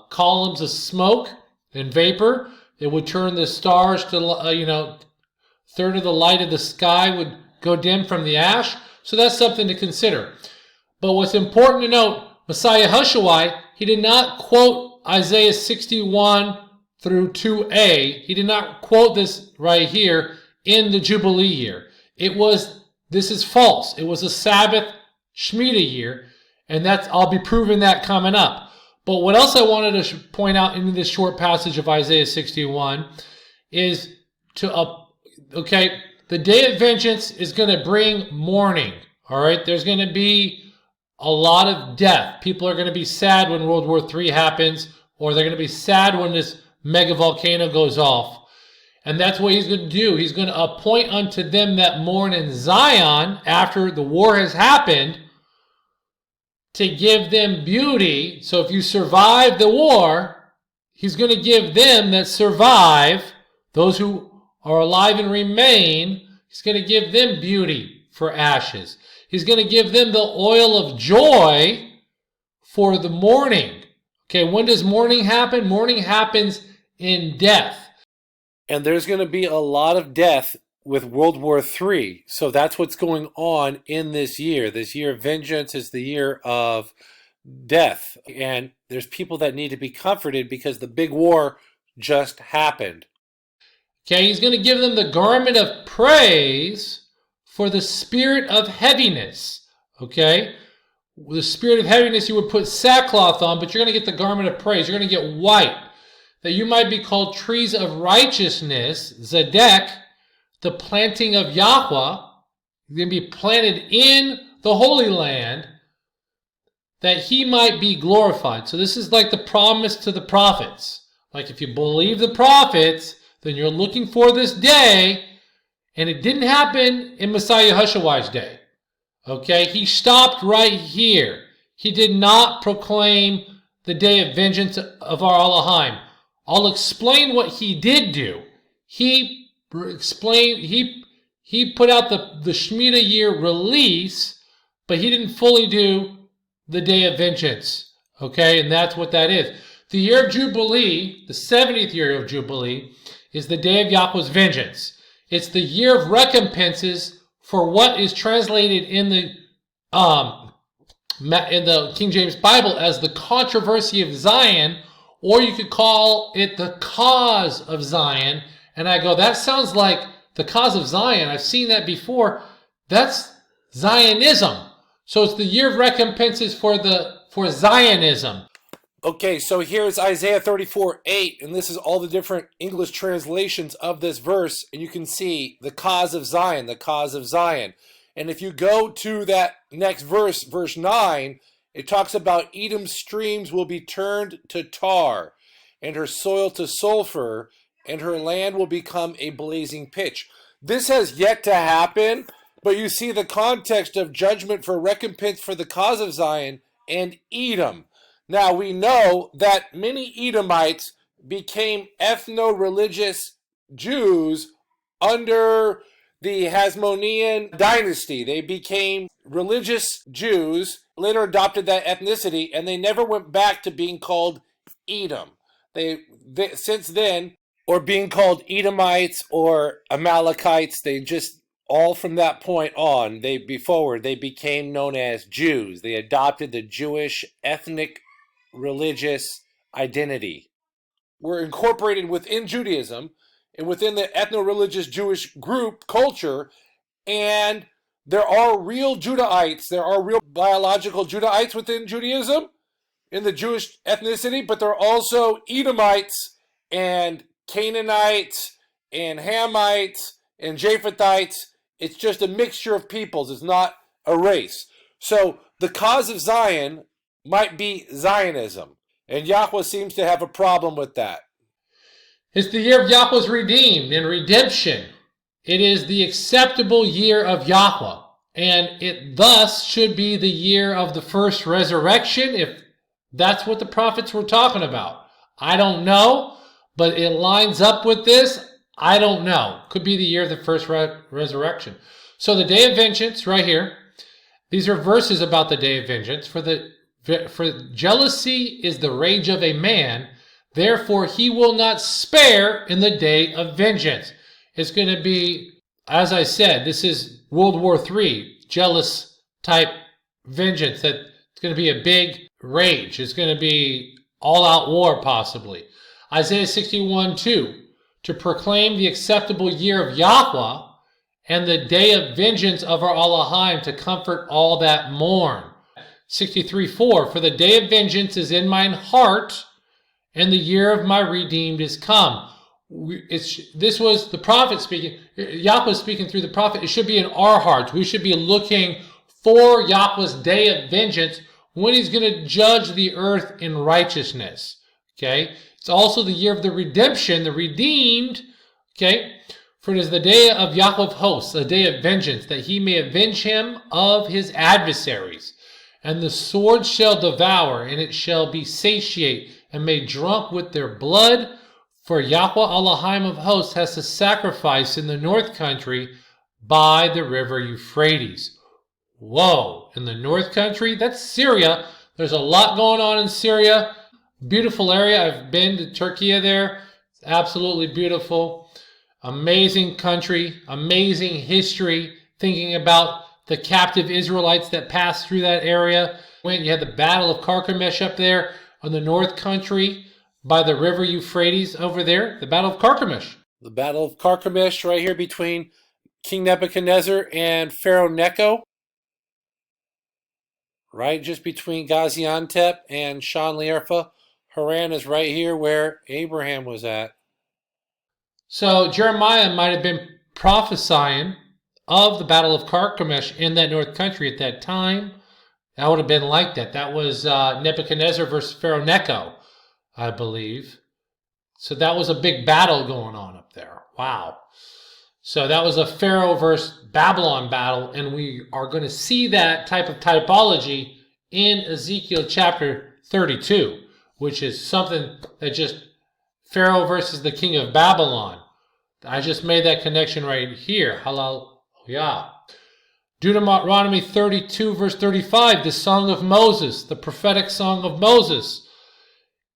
S1: columns of smoke and vapor. It would turn the stars to, third of the light of the sky would go dim from the ash. So that's something to consider. But what's important to note, Messiah Hashawai, he did not quote Isaiah 61 through 2a. He did not quote this right here in the Jubilee year. This is false. It was a Sabbath Shemitah year, and I'll be proving that coming up. But what else I wanted to point out in this short passage of Isaiah 61 is the day of vengeance is going to bring mourning. All right, there's going to be a lot of death. People are going to be sad when World War III happens, or they're going to be sad when this mega volcano goes off. And that's what he's going to do. He's going to appoint unto them that mourn in Zion after the war has happened, to give them beauty. So if you survive the war, he's going to give them that survive, those who are alive and remain, he's going to give them beauty for ashes. He's going to give them the oil of joy for the mourning. Okay, when does mourning happen? Mourning happens in death.
S2: And there's going to be a lot of death with World War III. So that's what's going on in this year. This year of vengeance is the year of death. And there's people that need to be comforted because the big war just happened.
S1: Okay, he's going to give them the garment of praise for the spirit of heaviness. Okay? The spirit of heaviness you would put sackcloth on, but you're going to get the garment of praise. You're going to get white. That you might be called trees of righteousness, Zedek, the planting of Yahweh. You're going to be planted in the Holy Land, that he might be glorified. So this is like the promise to the prophets. Like if you believe the prophets, then you're looking for this day, and it didn't happen in Messiah Hashawai's day. Okay, he stopped right here. He did not proclaim the day of vengeance of our Elohim. I'll explain what he did do. He explained, he put out the Shemitah year release, but he didn't fully do the day of vengeance. Okay, and that's what that is. The year of Jubilee, the 70th year of Jubilee, is the day of Yahweh's vengeance. It's the year of recompenses for what is translated in the King James Bible as the controversy of Zion, or you could call it the cause of Zion. And I go, that sounds like the cause of Zion. I've seen that before. That's Zionism. So it's the year of recompenses for the for Zionism.
S2: Okay, so here's Isaiah 34:8, and this is all the different English translations of this verse, and you can see the cause of Zion, the cause of Zion. And if you go to that next verse, verse 9, it talks about Edom's streams will be turned to tar, and her soil to sulfur, and her land will become a blazing pitch. This has yet to happen, but you see the context of judgment for recompense for the cause of Zion and Edom. Now, we know that many Edomites became ethno-religious Jews under the Hasmonean dynasty. They became religious Jews, later adopted that ethnicity, and they never went back to being called Edom. They since then, or being called Edomites or Amalekites, they just, all from that point on, they became known as Jews. They adopted the Jewish ethnic religious identity. Were incorporated within Judaism and within the ethno-religious Jewish group culture, and there are real Judahites, there are real biological Judahites within Judaism in the Jewish ethnicity, but there are also Edomites and Canaanites and Hamites and Japhethites. It's just a mixture of peoples. It's not a race. So the cause of Zion might be Zionism, and Yahweh seems to have a problem with that.
S1: It's the year of Yahweh's redeemed and redemption. It is the acceptable year of Yahweh, and it thus should be the year of the first resurrection, if that's what the prophets were talking about. I don't know, but it lines up with this. I don't know. Could be the year of the first resurrection. So the day of vengeance, right here. These are verses about the day of vengeance. For jealousy is the rage of a man, therefore he will not spare in the day of vengeance. It's going to be, as I said, this is World War III, jealous type vengeance. That it's going to be a big rage. It's going to be all-out war, possibly. Isaiah 61:2, to proclaim the acceptable year of Yahweh and the day of vengeance of our Elohim, to comfort all that mourn. 63:4, for the day of vengeance is in mine heart, and the year of my redeemed is come. This was the prophet speaking. Yahweh speaking through the prophet. It should be in our hearts. We should be looking for Yahweh's day of vengeance when he's going to judge the earth in righteousness. Okay? It's also the year of the redemption, the redeemed. Okay? For it is the day of Yahweh of hosts, a day of vengeance, that he may avenge him of his adversaries. And the sword shall devour, and it shall be satiate, and made drunk with their blood. For Yahweh Elohim of hosts has a sacrifice in the north country by the river Euphrates. Whoa, in the north country? That's Syria. There's a lot going on in Syria. Beautiful area. I've been to Turkey there. It's absolutely beautiful. Amazing country. Amazing history. Thinking about the captive Israelites that passed through that area. When you had the Battle of Carchemish up there on the north country by the river Euphrates over there. The Battle of Carchemish.
S2: The Battle of Carchemish right here between King Nebuchadnezzar and Pharaoh Necho. Right just between Gaziantep and Shan-Li-Arfa. Haran is right here where Abraham was at.
S1: So Jeremiah might have been prophesying of the Battle of Carchemish in that north country at that time. That would have been like that. That was Nebuchadnezzar versus Pharaoh Necho, I believe. So that was a big battle going on up there. Wow. So that was a Pharaoh versus Babylon battle, and we are going to see that type of typology in Ezekiel chapter 32, which is something that just Pharaoh versus the king of Babylon. I just made that connection right here. Hallelujah. Deuteronomy 32 verse 35, the song of Moses, the prophetic song of Moses.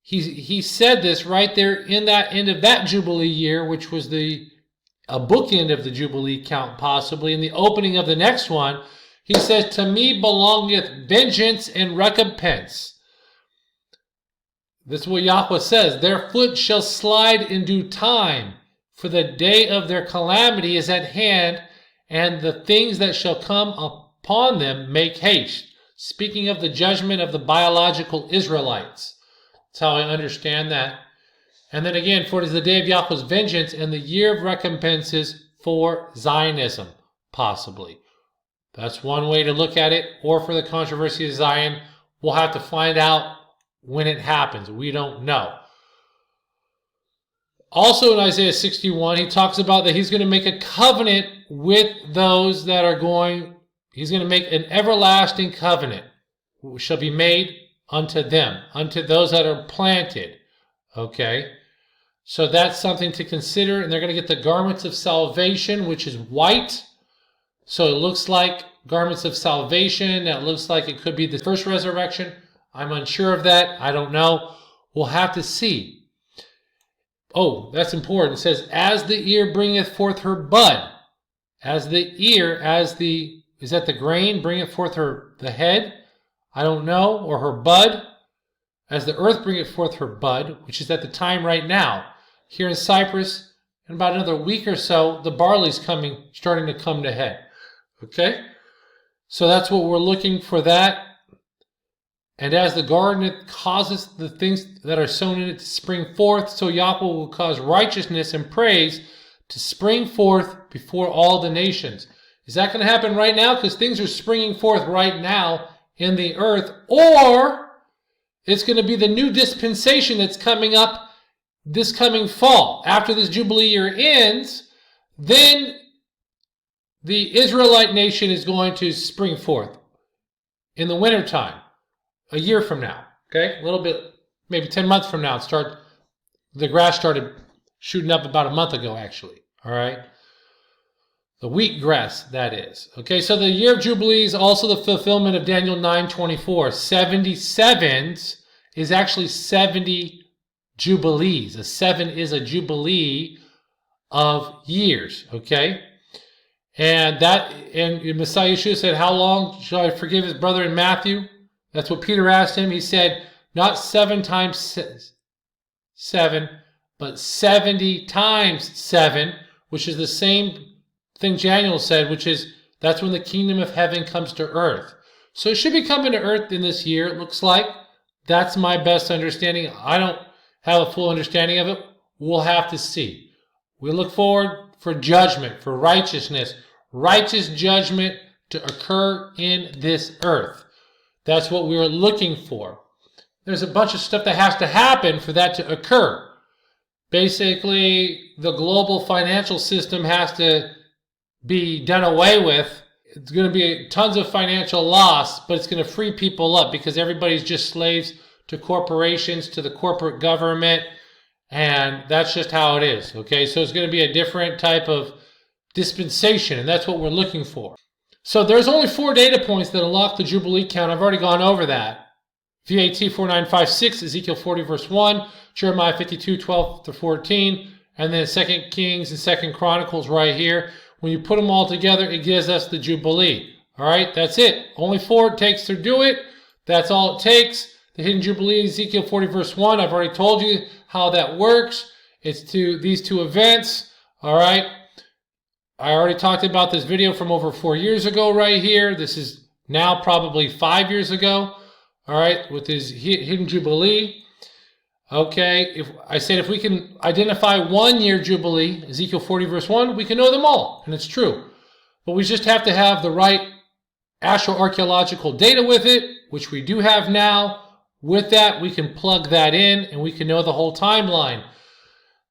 S1: He said this right there in that end of that Jubilee year, which was a bookend of the Jubilee count possibly. In the opening of the next one, he says, to me belongeth vengeance and recompense. This is what Yahweh says. Their foot shall slide in due time, for the day of their calamity is at hand, and the things that shall come upon them make haste. speaking of the judgment of the biological Israelites. That's how I understand that. And then again, for it is the day of Yahweh's vengeance and the year of recompenses for Zionism, possibly. That's one way to look at it. Or for the controversy of Zion, we'll have to find out when it happens. We don't know. Also in Isaiah 61, he talks about that he's going to make a covenant with those that are going, he's going to make an everlasting covenant, which shall be made unto them, unto those that are planted. Okay? So that's something to consider. And they're going to get the garments of salvation, which is white. So it looks like garments of salvation. It looks like it could be the first resurrection. I'm unsure of that. I don't know. We'll have to see. Oh, that's important. It says, as the ear bringeth forth her bud. As the ear, is that the grain bringeth forth the head? I don't know. Or her bud. As the earth bringeth forth her bud, which is at the time right now. Here in Cyprus, in about another week or so, the barley's starting to come to head. Okay? So that's what we're looking for that. And as the garden causes the things that are sown in it to spring forth, so Yahweh will cause righteousness and praise to spring forth before all the nations. Is that going to happen right now? Because things are springing forth right now in the earth. Or it's going to be the new dispensation that's coming up this coming fall. After this Jubilee year ends, then the Israelite nation is going to spring forth in the wintertime, a year from now. Okay? A little bit, maybe 10 months from now, the grass started shooting up about a month ago, actually. All right? The wheat grass, that is. Okay, so the year of Jubilee is also the fulfillment of Daniel 9:24. 77s is actually 70 Jubilees. A 7 is a Jubilee of years, okay? And Messiah Yeshua said, how long shall I forgive his brother in Matthew? That's what Peter asked him. He said, not 7 times 7, but 70 times 7, which is the same thing Daniel said, which is that's when the kingdom of heaven comes to earth. So it should be coming to earth in this year, it looks like. That's my best understanding. I don't have a full understanding of it. We'll have to see. We look forward for judgment, for righteousness, righteous judgment to occur in this earth. That's what we're looking for. There's a bunch of stuff that has to happen for that to occur. Basically, the global financial system has to be done away with. It's going to be tons of financial loss, but it's going to free people up because everybody's just slaves to corporations, to the corporate government, and that's just how it is. Okay, so it's going to be a different type of dispensation, and that's what we're looking for. So there's only 4 data points that unlock the Jubilee count. I've already gone over that. VAT 4956, Ezekiel 40 verse 1, Jeremiah 52, 12 to 14, and then 2 Kings and 2 Chronicles right here. When you put them all together, it gives us the Jubilee. All right, that's it. Only 4 it takes to do it. That's all it takes. The hidden Jubilee, Ezekiel 40 verse 1, I've already told you how that works. It's to these 2 events. All right. I already talked about this video from over 4 years ago right here. This is now probably 5 years ago. All right, with his hidden Jubilee. Okay, if we can identify 1 year Jubilee, Ezekiel 40 verse 1, we can know them all, and it's true. But we just have to have the right astroarchaeological data with it, which we do have now. With that, we can plug that in, and we can know the whole timeline.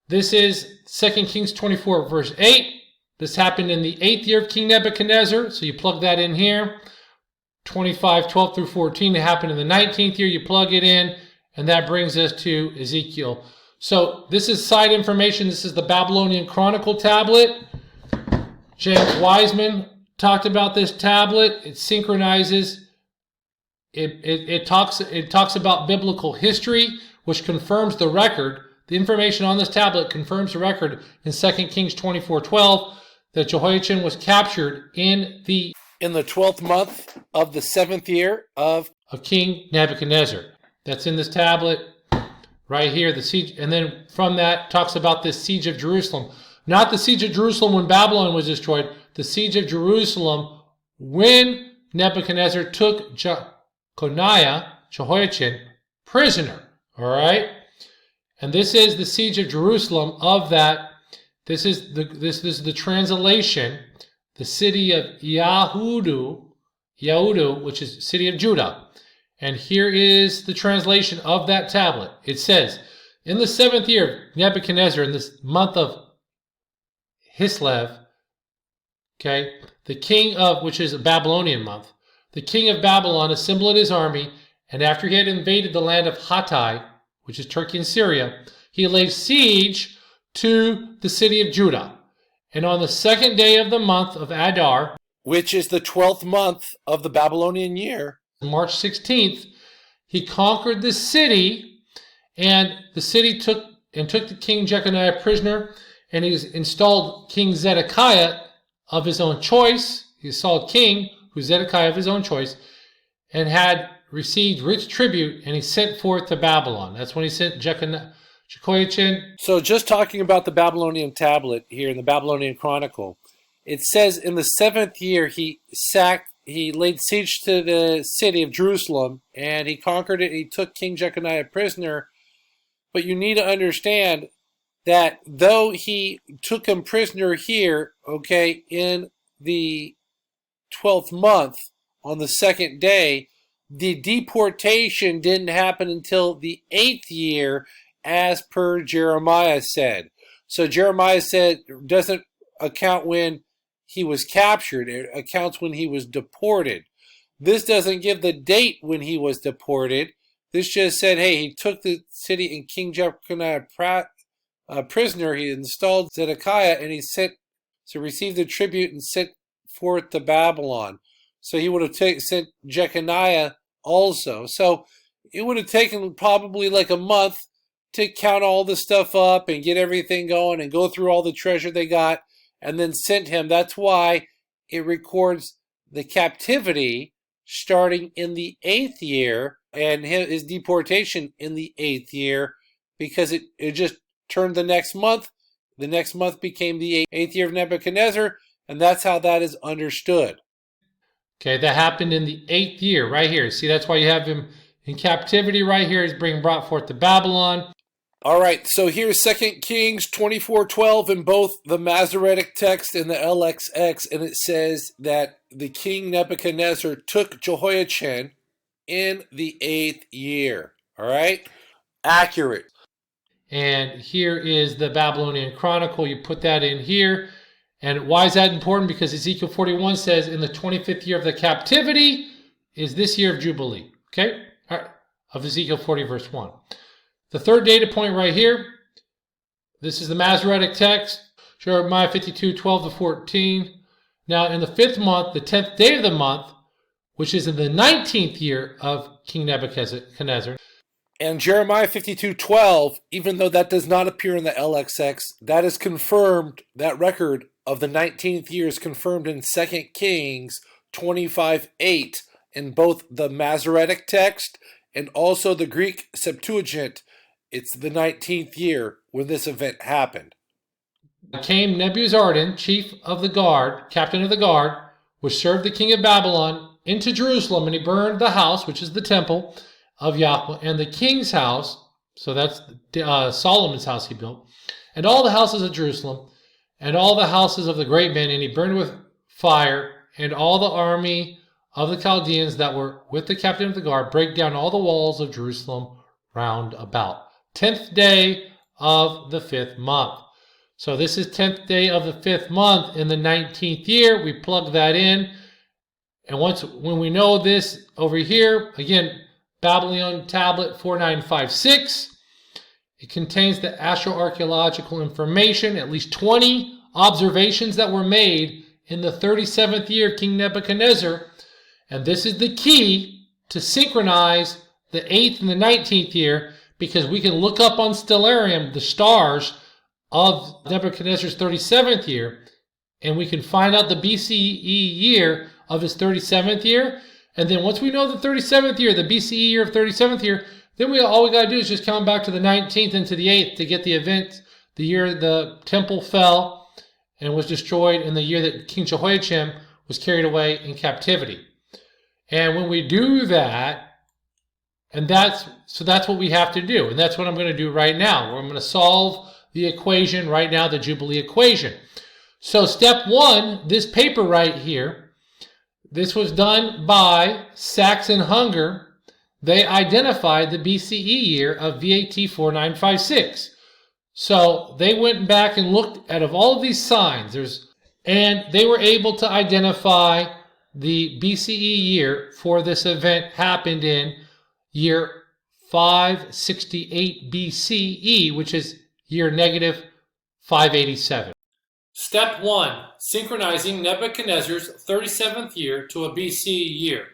S1: This is 2 Kings 24 verse 8. This happened in the 8th year of King Nebuchadnezzar, so you plug that in here. 25, 12 through 14, it happened in the 19th year. You plug it in, and that brings us to Ezekiel. So this is side information. This is the Babylonian Chronicle tablet. James Wiseman talked about this tablet. It synchronizes. It talks about biblical history, which confirms the record. The information on this tablet confirms the record in 2 Kings 24:12 that Jehoiachin was captured in the
S2: 12th month of the 7th year of
S1: King Nebuchadnezzar. That's in this tablet right here, the siege, and then from that talks about this siege of Jerusalem. Not the siege of Jerusalem when Babylon was destroyed, the siege of Jerusalem when Nebuchadnezzar took Jehoiachin, prisoner. All right? And this is the siege of Jerusalem of that. This is the translation, the city of Yahudu, which is city of Judah. And here is the translation of that tablet. It says, in the 7th year of Nebuchadnezzar, in this month of Hislev, okay, the king of, which is a Babylonian month, the king of Babylon assembled his army, and after he had invaded the land of Hattai, which is Turkey and Syria, he laid siege to the city of Judah. And on the 2nd day of the month of Adar,
S2: which is the 12th month of the Babylonian year,
S1: March 16th, he conquered the city, and the city took the king Jeconiah prisoner, and he installed King Zedekiah of his own choice. He installed king, who's Zedekiah of his own choice, and had received rich tribute, and he sent forth to Babylon. That's when he sent Jehoiachin.
S2: So just talking about the Babylonian tablet here in the Babylonian Chronicle, it says in the 7th year he laid siege to the city of Jerusalem, and he conquered it. He took King Jeconiah prisoner. But you need to understand that though he took him prisoner here, okay, in the 12th month on the 2nd day, the deportation didn't happen until the 8th year, as per Jeremiah said. So Jeremiah said doesn't account when he was captured. It accounts when he was deported. This doesn't give the date when he was deported. This just said, hey, he took the city and King Jeconiah prisoner. He installed Zedekiah, and he sent to receive the tribute and sent forth to Babylon. So he would have sent Jeconiah also. So it would have taken probably like a month to count all the stuff up and get everything going and go through all the treasure they got and then sent him. That's why it records the captivity starting in the 8th year and his deportation in the 8th year, because it just turned the next month. The next month became the 8th year of Nebuchadnezzar, and that's how that is understood.
S1: Okay, that happened in the 8th year, right here. See, that's why you have him in captivity right here. He's being brought forth to Babylon.
S2: All right, so here's 2 Kings 24:12 in both the Masoretic text and the LXX, and it says that the king Nebuchadnezzar took Jehoiachin in the 8th year. All right? Accurate.
S1: And here is the Babylonian Chronicle. You put that in here. And why is that important? Because Ezekiel 41 says in the 25th year of the captivity is this year of Jubilee. Okay? All right. Of Ezekiel 40 verse 1. The third data point right here, this is the Masoretic text, Jeremiah 52:12-14. Now in the 5th month, the 10th day of the month, which is in the 19th year of King Nebuchadnezzar.
S2: And Jeremiah 52:12, even though that does not appear in the LXX, that is confirmed, that record of the 19th year is confirmed in 2 Kings 25:8 in both the Masoretic text and also the Greek Septuagint. It's the 19th year when this event happened.
S1: Came Nebuzaradan, chief of the guard, captain of the guard, which served the king of Babylon, into Jerusalem, and he burned the house, which is the temple of Yahweh, and the king's house, so that's Solomon's house he built, and all the houses of Jerusalem, and all the houses of the great men, and he burned with fire, and all the army of the Chaldeans that were with the captain of the guard, break down all the walls of Jerusalem round about. 10th day of the 5th month. So this is 10th day of the 5th month in the 19th year. We plug that in. And when we know this over here, again, Babylonian tablet 4956, it contains the astroarchaeological information, at least 20 observations that were made in the 37th year of King Nebuchadnezzar. And this is the key to synchronize the 8th and the 19th year, because we can look up on Stellarium the stars of Nebuchadnezzar's 37th year, and we can find out the BCE year of his 37th year. And then once we know the 37th year, the BCE year of 37th year, then all we got to do is just count back to the 19th and to the 8th to get the event, the year the temple fell and was destroyed, in the year that King Jehoiachin was carried away in captivity. And when we do that, and that's what we have to do. And that's what I'm going to do right now. I'm going to solve the equation right now, the Jubilee equation. So step one, this paper right here, this was done by Sachs and Hunger. They identified the BCE year of VAT 4956. So they went back and looked at of all of these signs, and they were able to identify the BCE year for this event happened in year 568 BCE, which is year negative 587. Step 1. Synchronizing Nebuchadnezzar's 37th year to a BC year.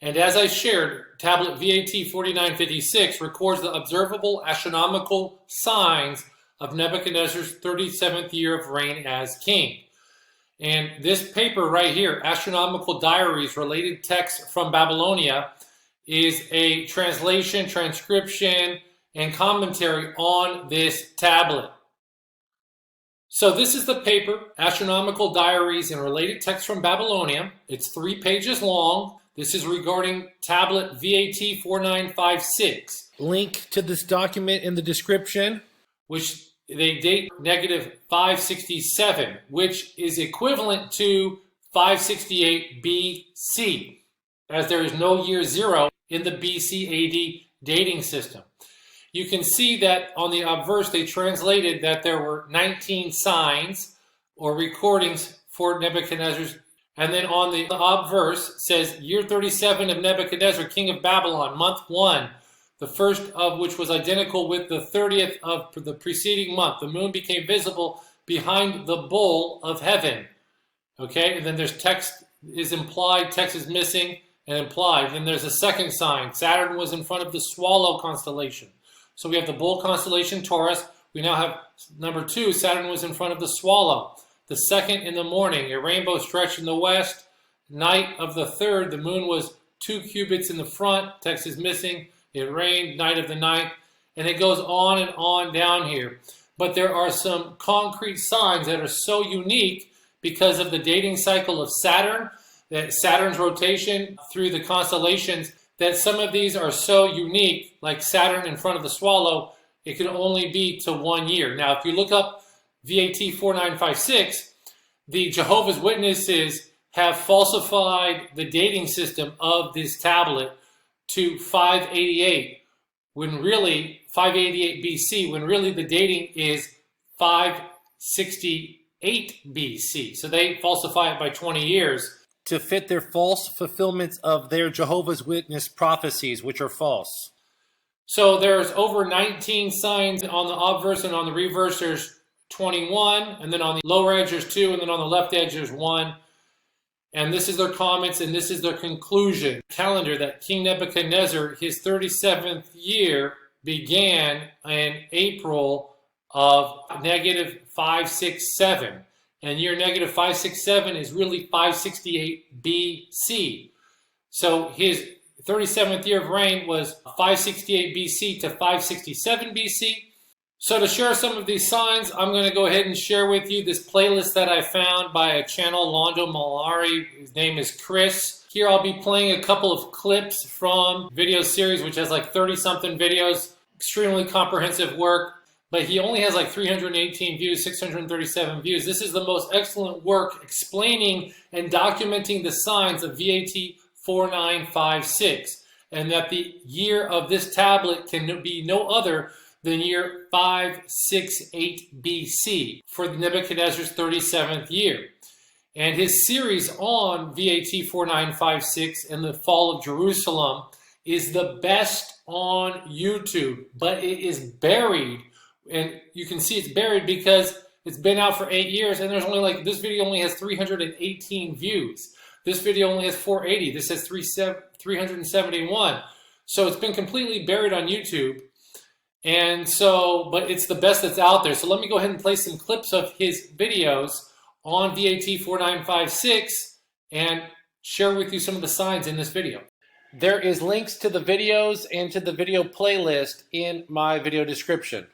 S1: And as I shared, tablet VAT 4956 records the observable astronomical signs of Nebuchadnezzar's 37th year of reign as king. And this paper right here, Astronomical Diaries, Related Texts from Babylonia, is a translation, transcription, and commentary on this tablet. So this is the paper, Astronomical Diaries and Related Texts from Babylonia. It's 3 pages long. This is regarding tablet VAT 4956. Link to this document in the description, which they date negative 567, which is equivalent to 568 BC, as there is no year 0 in the BC AD dating system. You can see that on the obverse, they translated that there were 19 signs or recordings for Nebuchadnezzar's. And then on the obverse says year 37 of Nebuchadnezzar, king of Babylon, month 1, the first of which was identical with the 30th of the preceding month. The moon became visible behind the bowl of heaven. Okay, and then there's text is implied, text is missing and implied. Then there's a second sign. Saturn was in front of the swallow constellation. So we have the bull constellation, Taurus. We now have number 2, Saturn was in front of the swallow. The second in the morning, a rainbow stretched in the west. Night of the 3rd, the moon was 2 cubits in the front. Text is missing. It rained, night of the 9th. And it goes on and on down here. But there are some concrete signs that are so unique because of the dating cycle of Saturn, that Saturn's rotation through the constellations, that some of these are so unique, like Saturn in front of the swallow, it can only be to 1 year. Now, if you look up VAT 4956, the Jehovah's Witnesses have falsified the dating system of this tablet to 588, when really 588 BC, when really the dating is 568 BC. So they falsify it by 20 years to fit their false fulfillments of their Jehovah's Witness prophecies, which are false. So there's over 19 signs on the obverse, and on the reverse there's 21, and then on the lower edge there's 2, and then on the left edge there's 1. And this is their comments, and this is their conclusion. Calendar that King Nebuchadnezzar, his 37th year, began in April of negative 567. And year negative 567 is really 568 BC. So his 37th year of reign was 568 BC to 567 BC. So to share some of these signs, I'm going to go ahead and share with you this playlist that I found by a channel, Londo Malari. His name is Chris. Here I'll be playing a couple of clips from video series, which has like 30-something videos. Extremely comprehensive work. But he only has like 318 views, 637 views. This is the most excellent work explaining and documenting the signs of VAT 4956. And that the year of this tablet can be no other than year 568 BC for Nebuchadnezzar's 37th year. And his series on VAT 4956 and the fall of Jerusalem is the best on YouTube, but it is buried. And you can see it's buried because it's been out for 8 years, and there's only like, this video only has 318 views. This video only has 480. This has 371. So it's been completely buried on YouTube. And so, but it's the best that's out there. So let me go ahead and play some clips of his videos on VAT 4956 and share with you some of the signs in this video. There is links to the videos and to the video playlist in my video description.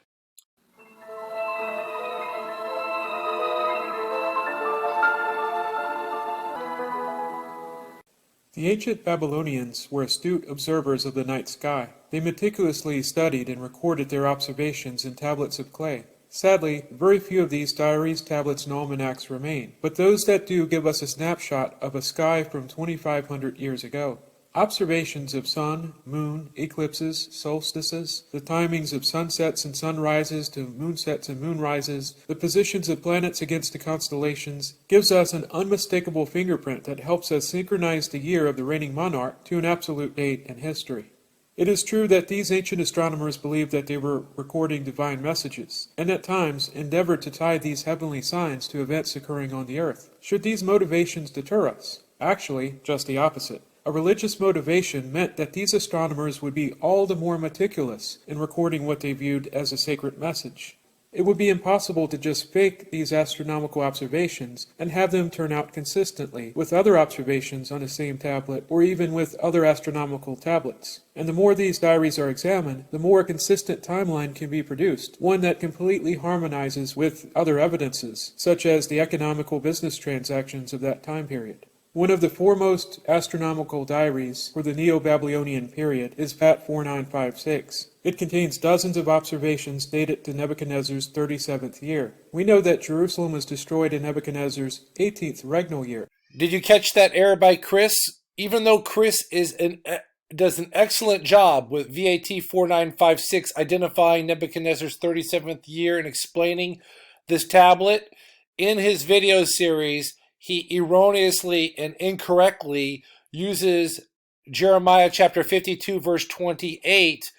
S3: The ancient Babylonians were astute observers of the night sky. They meticulously studied and recorded their observations in tablets of clay. Sadly, very few of these diaries, tablets, and almanacs remain, but those that do give us a snapshot of a sky from 2,500 years ago. Observations of sun, moon, eclipses, solstices, the timings of sunsets and sunrises to moonsets and moonrises, the positions of planets against the constellations, gives us an unmistakable fingerprint that helps us synchronize the year of the reigning monarch to an absolute date in history. It is true that these ancient astronomers believed that they were recording divine messages, and at times endeavored to tie these heavenly signs to events occurring on the earth. Should these motivations deter us? Actually, just the opposite. A religious motivation meant that these astronomers would be all the more meticulous in recording what they viewed as a sacred message. It would be impossible to just fake these astronomical observations and have them turn out consistently with other observations on the same tablet or even with other astronomical tablets. And the more these diaries are examined, the more a consistent timeline can be produced, one that completely harmonizes with other evidences, such as the economical business transactions of that time period. One of the foremost astronomical diaries for the Neo-Babylonian period is VAT 4956. It contains dozens of observations dated to Nebuchadnezzar's 37th year. We know that Jerusalem was destroyed in Nebuchadnezzar's 18th regnal year.
S2: Did you catch that error by Chris? Even though Chris does an excellent job with VAT 4956 identifying Nebuchadnezzar's 37th year and explaining this tablet, in his video series, he erroneously and incorrectly uses Jeremiah chapter 52, verse 28,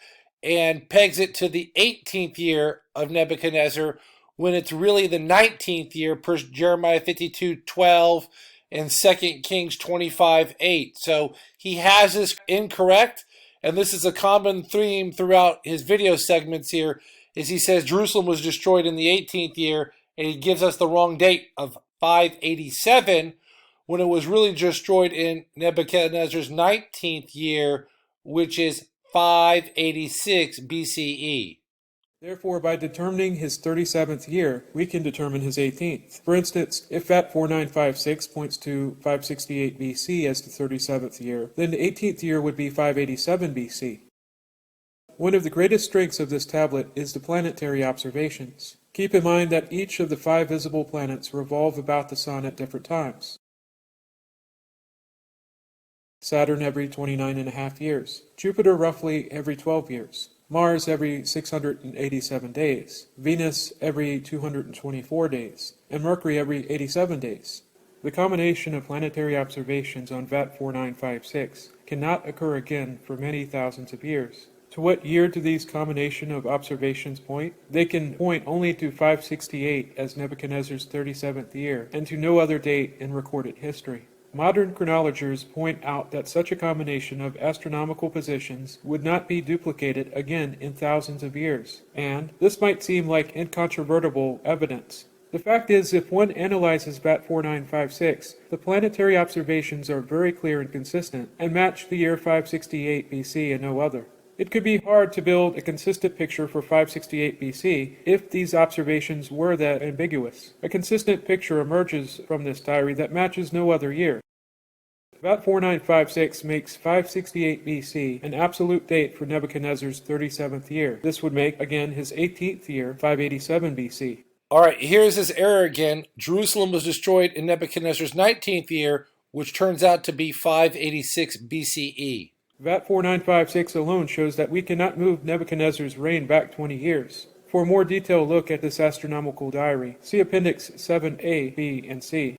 S2: and pegs it to the 18th year of Nebuchadnezzar when it's really the 19th year per Jeremiah 52:12 and 2 Kings 25:8. So he has this incorrect, and this is a common theme throughout his video segments here, is he says Jerusalem was destroyed in the 18th year, and he gives us the wrong date of 587, when it was really destroyed in Nebuchadnezzar's 19th year, which is 586 BCE.
S3: Therefore, by determining his 37th year, we can determine his 18th. For instance, if VAT 4956 points to 568 BC as the 37th year, then the 18th year would be 587 BC. One of the greatest strengths of this tablet is the planetary observations. Keep in mind that each of the 5 visible planets revolve about the Sun at different times. Saturn every 29.5 years, Jupiter roughly every 12 years, Mars every 687 days, Venus every 224 days, and Mercury every 87 days. The combination of planetary observations on VAT 4956 cannot occur again for many thousands of years. To what year do these combination of observations point? They can point only to 568 as Nebuchadnezzar's 37th year, and to no other date in recorded history. Modern chronologers point out that such a combination of astronomical positions would not be duplicated again in thousands of years, and this might seem like incontrovertible evidence. The fact is, if one analyzes VAT 4956, the planetary observations are very clear and consistent, and match the year 568 BC and no other. It could be hard to build a consistent picture for 568 BC if these observations were that ambiguous. A consistent picture emerges from this diary that matches no other year. VAT 4956 makes 568 BC an absolute date for Nebuchadnezzar's 37th year. This would make, again, his 18th year, 587 BC.
S2: All right, here's his error again. Jerusalem was destroyed in Nebuchadnezzar's 19th year, which turns out to be 586 BCE.
S3: VAT 4956 alone shows that we cannot move Nebuchadnezzar's reign back 20 years. For a more detailed look at this astronomical diary, see Appendix 7A, B, and C.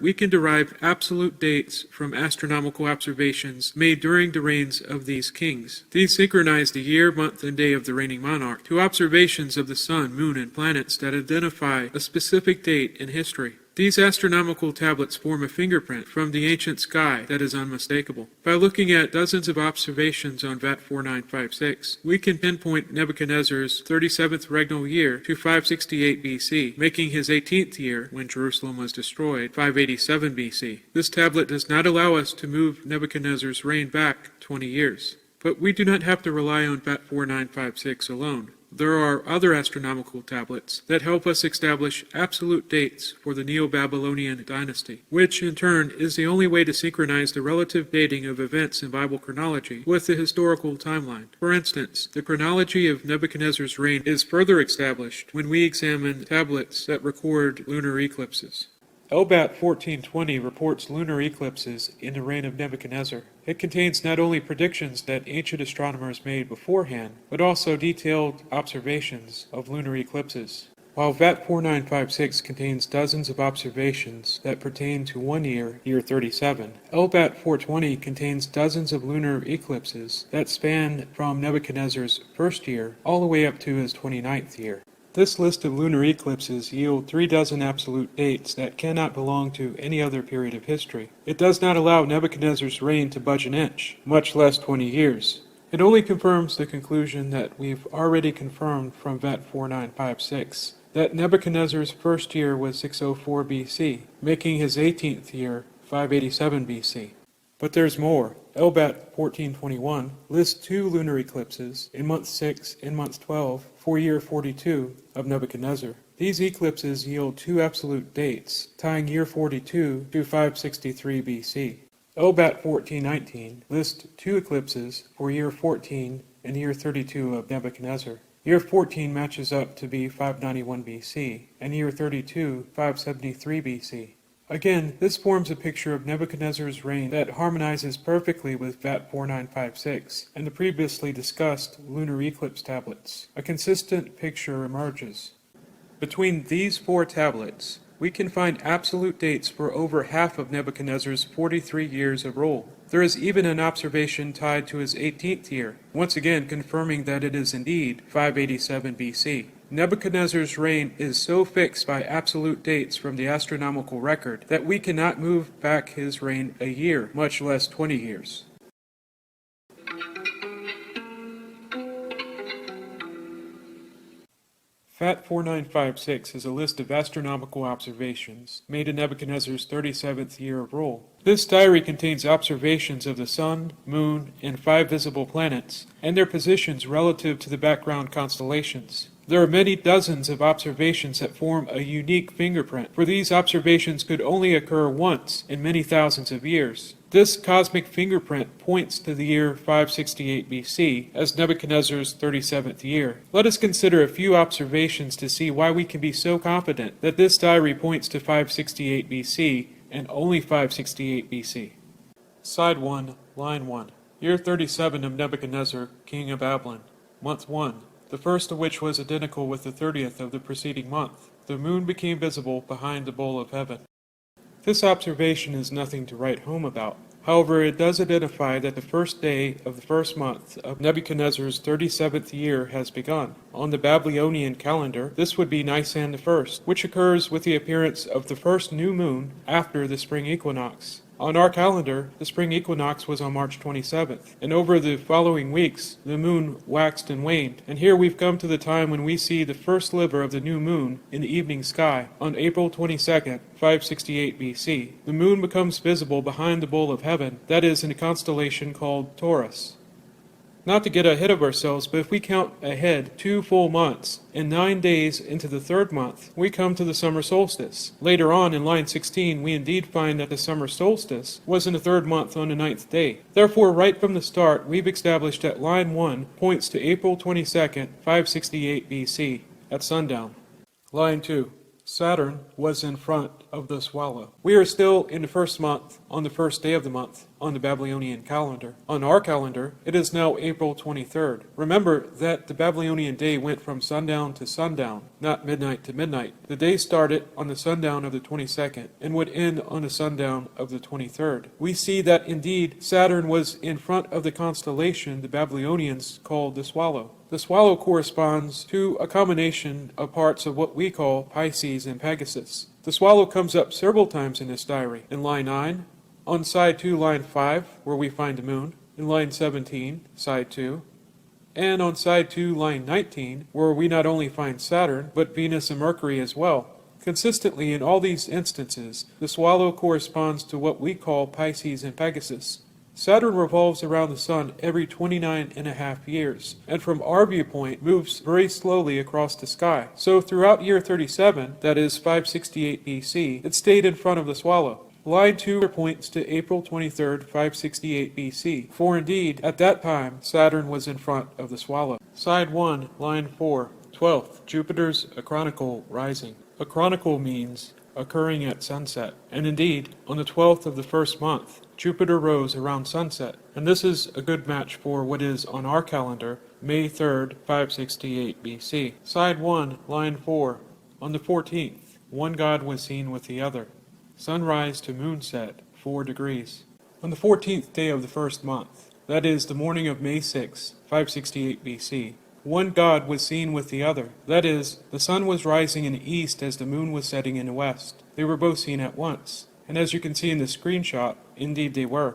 S3: We can derive absolute dates from astronomical observations made during the reigns of these kings. These synchronize the year, month, and day of the reigning monarch to observations of the sun, moon, and planets that identify a specific date in history. These astronomical tablets form a fingerprint from the ancient sky that is unmistakable. By looking at dozens of observations on VAT 4956, we can pinpoint Nebuchadnezzar's 37th regnal year to 568 BC, making his 18th year, when Jerusalem was destroyed, 587 BC. This tablet does not allow us to move Nebuchadnezzar's reign back 20 years. But we do not have to rely on VAT 4956 alone. There are other astronomical tablets that help us establish absolute dates for the Neo-Babylonian dynasty, which in turn is the only way to synchronize the relative dating of events in Bible chronology with the historical timeline. For instance, the chronology of Nebuchadnezzar's reign is further established when we examine tablets that record lunar eclipses. Elbat 1420 reports lunar eclipses in the reign of Nebuchadnezzar. It contains not only predictions that ancient astronomers made beforehand, but also detailed observations of lunar eclipses. While VAT 4956 contains dozens of observations that pertain to 1 year, year 37, LBAT 420 contains dozens of lunar eclipses that span from Nebuchadnezzar's first year all the way up to his 29th year. This list of lunar eclipses yield 36 absolute dates that cannot belong to any other period of history. It does not allow Nebuchadnezzar's reign to budge an inch, much less 20 years. It only confirms the conclusion that we've already confirmed from VAT 4956, that Nebuchadnezzar's first year was 604 BC, making his 18th year 587 BC. But there's more. LBAT 1421 lists 2 lunar eclipses in month 6 and month 12 for year 42 of Nebuchadnezzar. These eclipses yield 2 absolute dates, tying year 42 to 563 BC. LBAT 1419 lists 2 eclipses for year 14 and year 32 of Nebuchadnezzar. Year 14 matches up to be 591 BC, and year 32, 573 BC. Again, this forms a picture of Nebuchadnezzar's reign that harmonizes perfectly with VAT 4956 and the previously discussed lunar eclipse tablets. A consistent picture emerges. Between these 4 tablets, we can find absolute dates for over half of Nebuchadnezzar's 43 years of rule. There is even an observation tied to his 18th year, once again confirming that it is indeed 587 BC. Nebuchadnezzar's reign is so fixed by absolute dates from the astronomical record that we cannot move back his reign a year, much less 20 years. VAT 4956 is a list of astronomical observations made in Nebuchadnezzar's 37th year of rule. This diary contains observations of the sun, moon, and 5 visible planets, and their positions relative to the background constellations. There are many dozens of observations that form a unique fingerprint, for these observations could only occur once in many thousands of years. This cosmic fingerprint points to the year 568 BC as Nebuchadnezzar's 37th year. Let us consider a few observations to see why we can be so confident that this diary points to 568 BC and only 568 BC. Side 1, Line 1. Year 37 of Nebuchadnezzar, king of Babylon. Month 1. The first of which was identical with the 30th of the preceding month. The moon became visible behind the bowl of heaven. This observation is nothing to write home about. However, it does identify that the first day of the first month of Nebuchadnezzar's 37th year has begun. On the Babylonian calendar, this would be Nisan the 1st, which occurs with the appearance of the first new moon after the spring equinox. On our calendar, the spring equinox was on March 27th, and over the following weeks, the moon waxed and waned, and here we've come to the time when we see the first sliver of the new moon in the evening sky. On April 22nd, 568 BC, the moon becomes visible behind the bowl of heaven, that is, in a constellation called Taurus. Not to get ahead of ourselves, but if we count ahead 2 full months, and 9 days into the 3rd month, we come to the summer solstice. Later on, in line 16, we indeed find that the summer solstice was in the 3rd month on the 9th day. Therefore, right from the start, we've established that line 1 points to April 22nd, 568 BC, at sundown. Line 2. Saturn was in front of the swallow. We are still in the 1st month, on the 1st day of the month, on the Babylonian calendar. On our calendar, it is now April 23rd. Remember that the Babylonian day went from sundown to sundown, not midnight to midnight. The day started on the sundown of the 22nd and would end on the sundown of the 23rd. We see that indeed Saturn was in front of the constellation the Babylonians called the swallow. The swallow corresponds to a combination of parts of what we call Pisces and Pegasus. The swallow comes up several times in this diary. In line 9, on side 2, line 5, where we find the moon, in line 17, side 2, and on side 2, line 19, where we not only find Saturn, but Venus and Mercury as well. Consistently in all these instances, the swallow corresponds to what we call Pisces and Pegasus. Saturn revolves around the Sun every 29.5 years, and from our viewpoint moves very slowly across the sky. So throughout year 37, that is 568 BC, it stayed in front of the swallow. Line 2 points to April 23rd, 568 BC, for indeed, at that time, Saturn was in front of the swallow. Side 1, line 4, 12th, Jupiter's achronical rising. Achronical means occurring at sunset, and indeed, on the 12th of the first month, Jupiter rose around sunset, and this is a good match for what is on our calendar, May 3rd, 568 BC. Side 1, line 4, on the 14th, one god was seen with the other. Sunrise to moonset, 4 degrees. On the 14th day of the first month, that is the morning of May 6, 568 BC, one god was seen with the other. That is, the sun was rising in the east as the moon was setting in the west. They were both seen at once, and as you can see in the screenshot, indeed they were.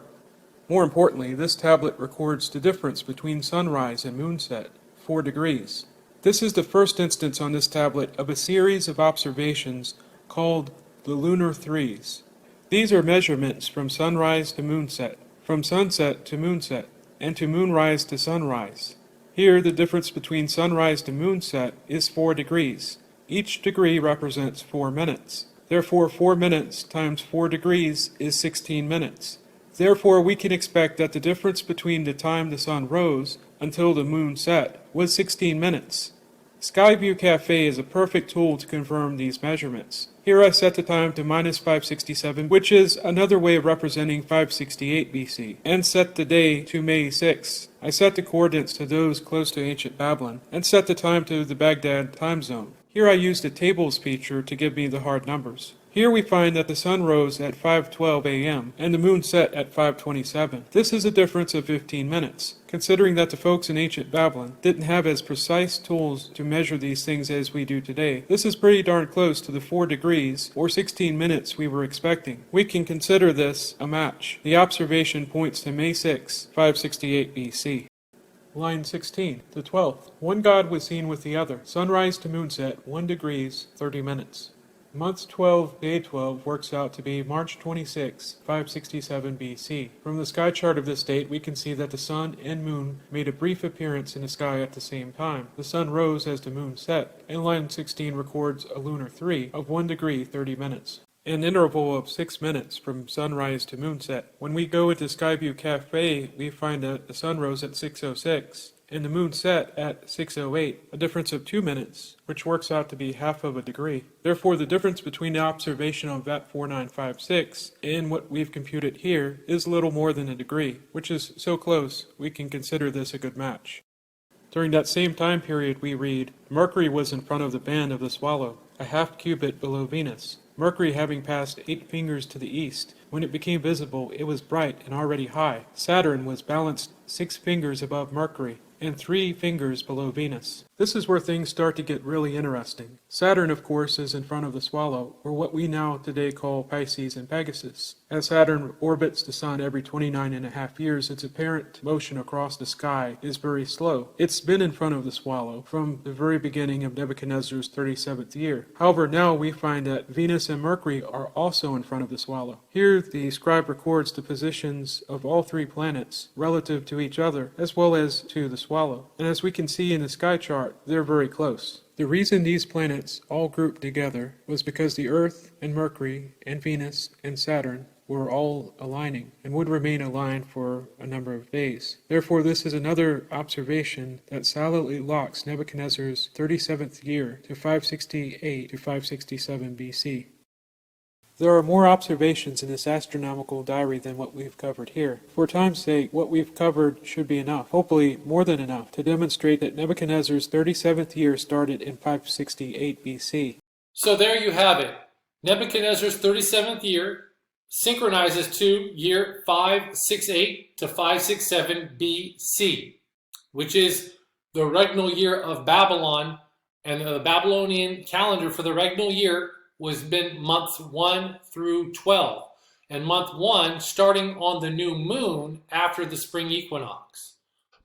S3: More importantly, this tablet records the difference between sunrise and moonset, 4 degrees. This is the first instance on this tablet of a series of observations called the lunar threes. These are measurements from sunrise to moonset, from sunset to moonset, and to moonrise to sunrise. Here, the difference between sunrise to moonset is 4 degrees. Each degree represents 4 minutes. Therefore, 4 minutes times 4 degrees is 16 minutes. Therefore, we can expect that the difference between the time the sun rose until the moon set was 16 minutes. Skyview Cafe is a perfect tool to confirm these measurements. Here I set the time to minus 567, which is another way of representing 568 BC, and set the day to May 6. I set the coordinates to those close to ancient Babylon, and set the time to the Baghdad time zone. Here I used the tables feature to give me the hard numbers. Here we find that the sun rose at 5:12 a.m. and the moon set at 5:27. This is a difference of 15 minutes. Considering that the folks in ancient Babylon didn't have as precise tools to measure these things as we do today, this is pretty darn close to the 4 degrees or 16 minutes we were expecting. We can consider this a match. The observation points to May 6, 568 BC. Line 16, the 12th. One god was seen with the other. Sunrise to moonset, 1 degrees, 30 minutes. Month 12, day 12 works out to be March 26, 567 BC. From the sky chart of this date, we can see that the sun and moon made a brief appearance in the sky at the same time. The sun rose as the moon set, and line 16 records a lunar 3 of 1 degree, 30 minutes. An interval of 6 minutes from sunrise to moonset. When we go into Skyview Cafe, we find that the sun rose at 6:06 and the moon set at 6:08, a difference of 2 minutes, which works out to be half of a degree. Therefore, the difference between the observation of VAT 4956 and what we've computed here is a little more than a degree, which is so close we can consider this a good match. During that same time period, we read, Mercury was in front of the band of the swallow, a half cubit below Venus. Mercury having passed 8 fingers to the east, when it became visible, it was bright and already high. Saturn was balanced 6 fingers above Mercury, and 3 fingers below Venus. This is where things start to get really interesting. Saturn, of course, is in front of the swallow, or what we now today call Pisces and Pegasus. As Saturn orbits the sun every 29.5 years, its apparent motion across the sky is very slow. It's been in front of the swallow from the very beginning of Nebuchadnezzar's 37th year. However, now we find that Venus and Mercury are also in front of the swallow. Here, the scribe records the positions of all 3 planets relative to each other, as well as to the swallow. And as we can see in the sky chart, they're very close. The reason these planets all grouped together was because the Earth and Mercury and Venus and Saturn were all aligning and would remain aligned for a number of days. Therefore, this is another observation that solidly locks Nebuchadnezzar's 37th year to 568 to 567 BC. There are more observations in this astronomical diary than what we've covered here. For time's sake, what we've covered should be enough, hopefully more than enough, to demonstrate that Nebuchadnezzar's 37th year started in 568 BC.
S1: So there you have it. Nebuchadnezzar's 37th year synchronizes to year 568 to 567 BC, which is the regnal year of Babylon, and the Babylonian calendar for the regnal year was been months 1 through 12, and month 1 starting on the new moon after the spring equinox.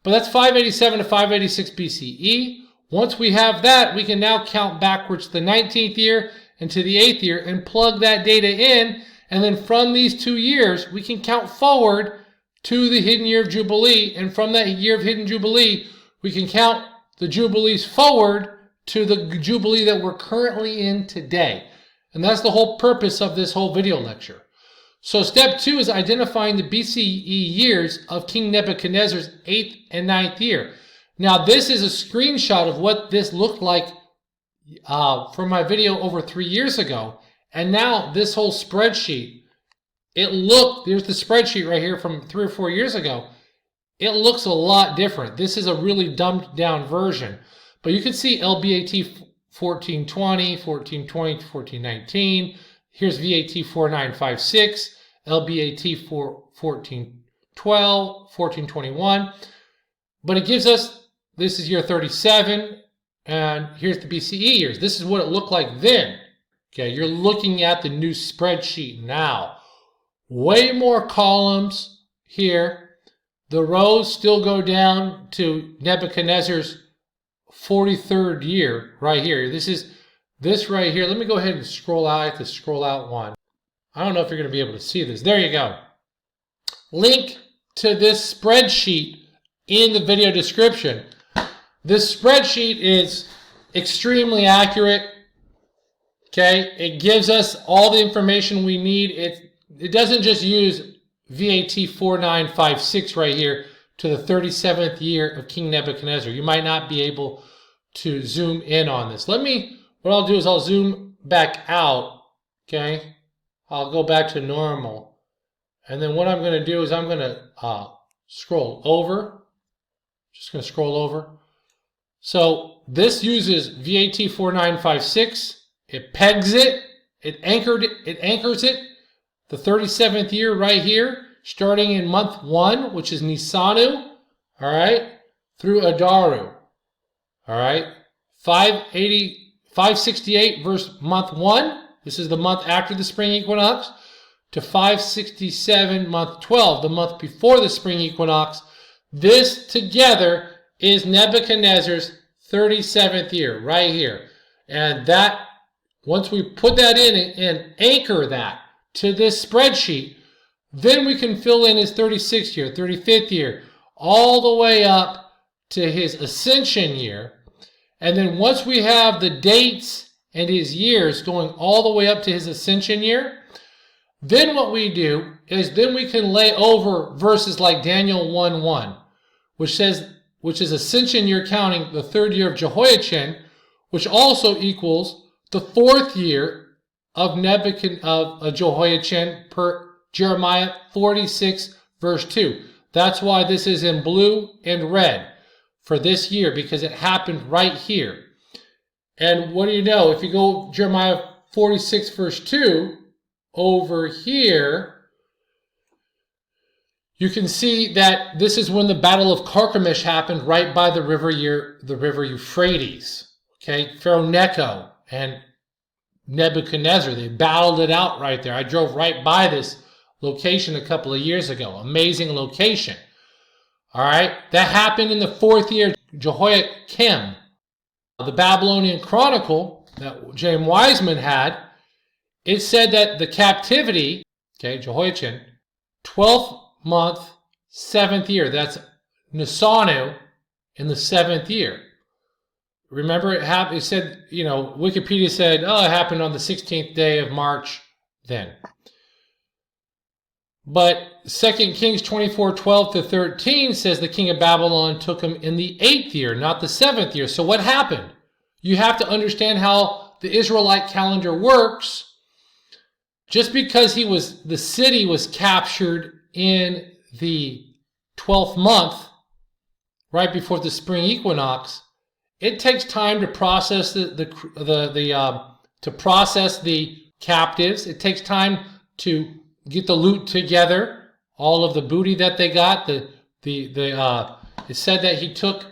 S1: But that's 587 to 586 BCE. Once we have that, we can now count backwards to the 19th year and to the 8th year and plug that data in, and then from these 2 years, we can count forward to the hidden year of Jubilee. And from that year of hidden Jubilee, we can count the Jubilees forward to the Jubilee that we're currently in today. And that's the whole purpose of this whole video lecture. So step 2 is identifying the BCE years of King Nebuchadnezzar's 8th and 9th year. Now this is a screenshot of what this looked like from my video over 3 years ago. And now this whole spreadsheet, there's the spreadsheet right here from 3 or 4 years ago. It looks a lot different. This is a really dumbed down version. But you can see LBAT 1420, 1420 to 1419. Here's VAT 4956, LBAT 1412, 1421. But it gives us, this is year 37, and here's the BCE years. This is what it looked like then. Okay, you're looking at the new spreadsheet now. Way more columns here. The rows still go down to Nebuchadnezzar's 43rd year right here. This right here. Let me go ahead and scroll out. I have to scroll out one. I don't know if you're going to be able to see this. There you go. Link to this spreadsheet in the video description. This spreadsheet is extremely accurate. Okay, it gives us all the information we need. It doesn't just use VAT 4956 right here to the 37th year of King Nebuchadnezzar. You might not be able to zoom in on this. What I'll do is I'll zoom back out. Okay, I'll go back to normal. And then what I'm going to do is I'm going to scroll over. Just going to scroll over. So this uses VAT 4956. It pegs it. It anchors it. The 37th year right here, starting in month 1, which is Nisanu, all right, through Adaru, all right, 568 verse month 1. This is the month after the spring equinox, to 567 month 12, the month before the spring equinox. This together is Nebuchadnezzar's 37th year right here. And that, once we put that in and anchor that to this spreadsheet, then we can fill in his 36th year, 35th year, all the way up to his ascension year. And then once we have the dates and his years going all the way up to his ascension year, then what we do is then we can lay over verses like Daniel 1:1, which is ascension year counting the 3rd year of Jehoiachin, which also equals the 4th year of Jehoiachin per Jeremiah 46 verse 2. That's why this is in blue and red for this year, because it happened right here. And what do you know? If you go Jeremiah 46 verse 2 over here, you can see that this is when the Battle of Carchemish happened, right by the river Euphrates. Okay, Pharaoh Necho and Nebuchadnezzar, they battled it out right there. I drove right by this location a couple of years ago. Amazing location. All right, that happened in the 4th year of Jehoiakim. The Babylonian Chronicle that James Wiseman had, it said that the captivity, okay, Jehoiachin, 12th month, 7th year. That's Nisanu in the 7th year. Remember, it said, Wikipedia said, it happened on the 16th day of March then. But 2 Kings 24:12-13 says the king of Babylon took him in the 8th year, not the 7th year. So what happened? You have to understand how the Israelite calendar works. Just because the city was captured in the 12th month, right before the spring equinox, it takes time to process the captives. It takes time to get the loot together, all of the booty that they got. It said that he took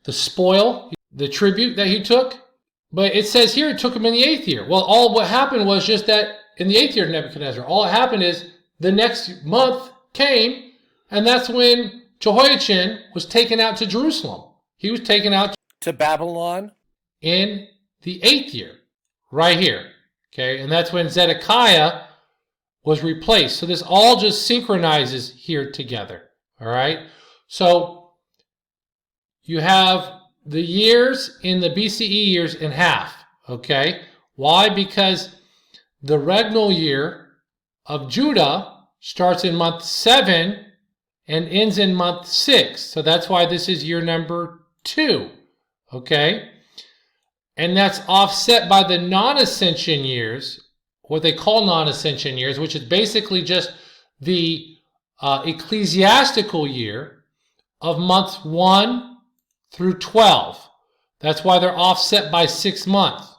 S1: the spoil, the tribute that he took, but it says here it took him in the 8th year. Well, all what happened was just that in the 8th year of Nebuchadnezzar, all that happened is the next month came, and that's when Jehoiachin was taken out to Jerusalem. He was taken out
S2: to Babylon
S1: in the 8th year, right here. Okay, and that's when Zedekiah was replaced. So this all just synchronizes here together. All right. So you have the years in the BCE years in half. Okay. Why? Because the regnal year of Judah starts in month 7 and ends in month 6. So that's why this is year number 2. Okay. And that's offset by the non-ascension years, what they call non-ascension years, which is basically just the ecclesiastical year of months 1 through 12. That's why they're offset by 6 months.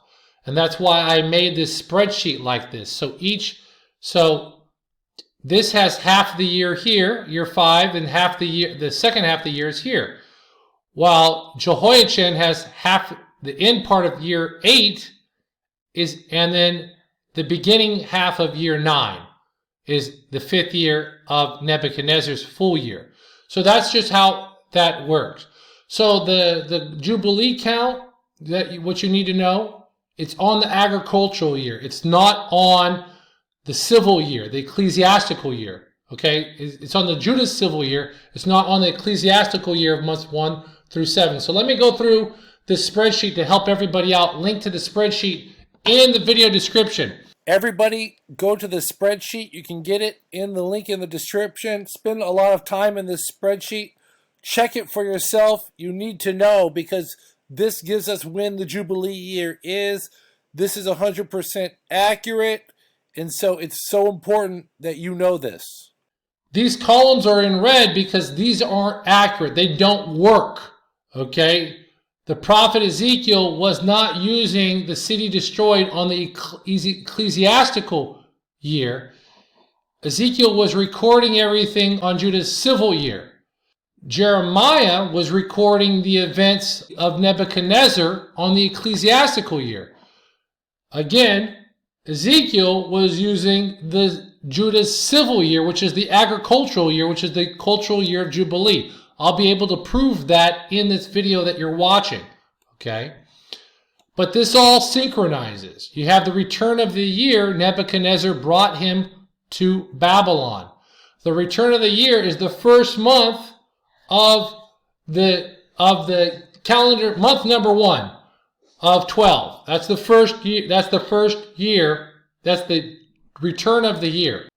S1: And that's why I made this spreadsheet like this. So this has half the year here, year 5, and half the year, the second half of the year is here. While Jehoiachin has half, the end part of year 8 is, and then the beginning half of year 9 is the 5th year of Nebuchadnezzar's full year. So that's just how that works. So the Jubilee count, that what you need to know, it's on the agricultural year. It's not on the civil year, the ecclesiastical year. Okay, it's on the Judah's civil year. It's not on the ecclesiastical year of months 1 through 7. So let me go through this spreadsheet to help everybody out. Link to the spreadsheet in the video description.
S2: Everybody go to the spreadsheet. You can get it in the link in the description. Spend a lot of time in this spreadsheet. Check it for yourself. You need to know, because this gives us when the Jubilee year is. This is 100% accurate, and so it's so important that you know this.
S1: These columns are in red because these aren't accurate. They don't work. Okay? The prophet Ezekiel was not using the city destroyed on the ecclesiastical year. Ezekiel was recording everything on Judah's civil year. Jeremiah was recording the events of Nebuchadnezzar on the ecclesiastical year. Again, Ezekiel was using the Judah's civil year, which is the agricultural year, which is the cultural year of Jubilee. I'll be able to prove that in this video that you're watching, okay? But this all synchronizes. You have the return of the year. Nebuchadnezzar brought him to Babylon. The return of the year is the first month of the calendar, month number 1 of 12. That's the first year. That's the first year. That's the return of the year.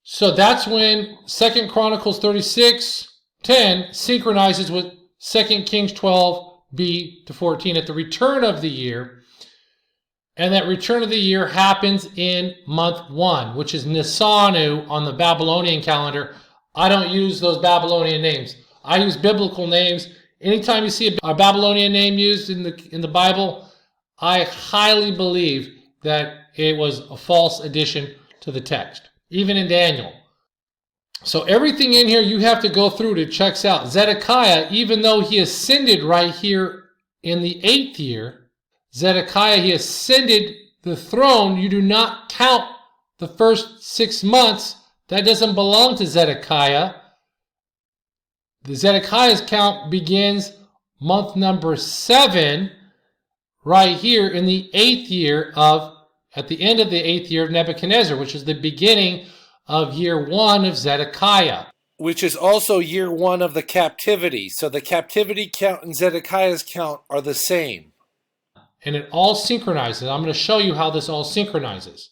S1: So that's when 2 Chronicles 36:10 synchronizes with 2 Kings 12b to 14 at the return of the year. And that return of the year happens in month 1, which is Nisanu on the Babylonian calendar. I don't use those Babylonian names. I use biblical names. Anytime you see a Babylonian name used in the Bible, I highly believe that it was a false addition to the text, even in Daniel. So everything in here you have to go through to check out. Zedekiah, even though he ascended right here in the 8th year, Zedekiah, he ascended the throne. You do not count the first 6 months. That doesn't belong to Zedekiah. The Zedekiah's count begins month number 7 right here in the 8th year of, at the end of the 8th year of Nebuchadnezzar, which is the beginning of year 1 of Zedekiah.
S2: Which is also year 1 of the captivity. So the captivity count and Zedekiah's count are the same.
S1: And it all synchronizes. I'm going to show you how this all synchronizes.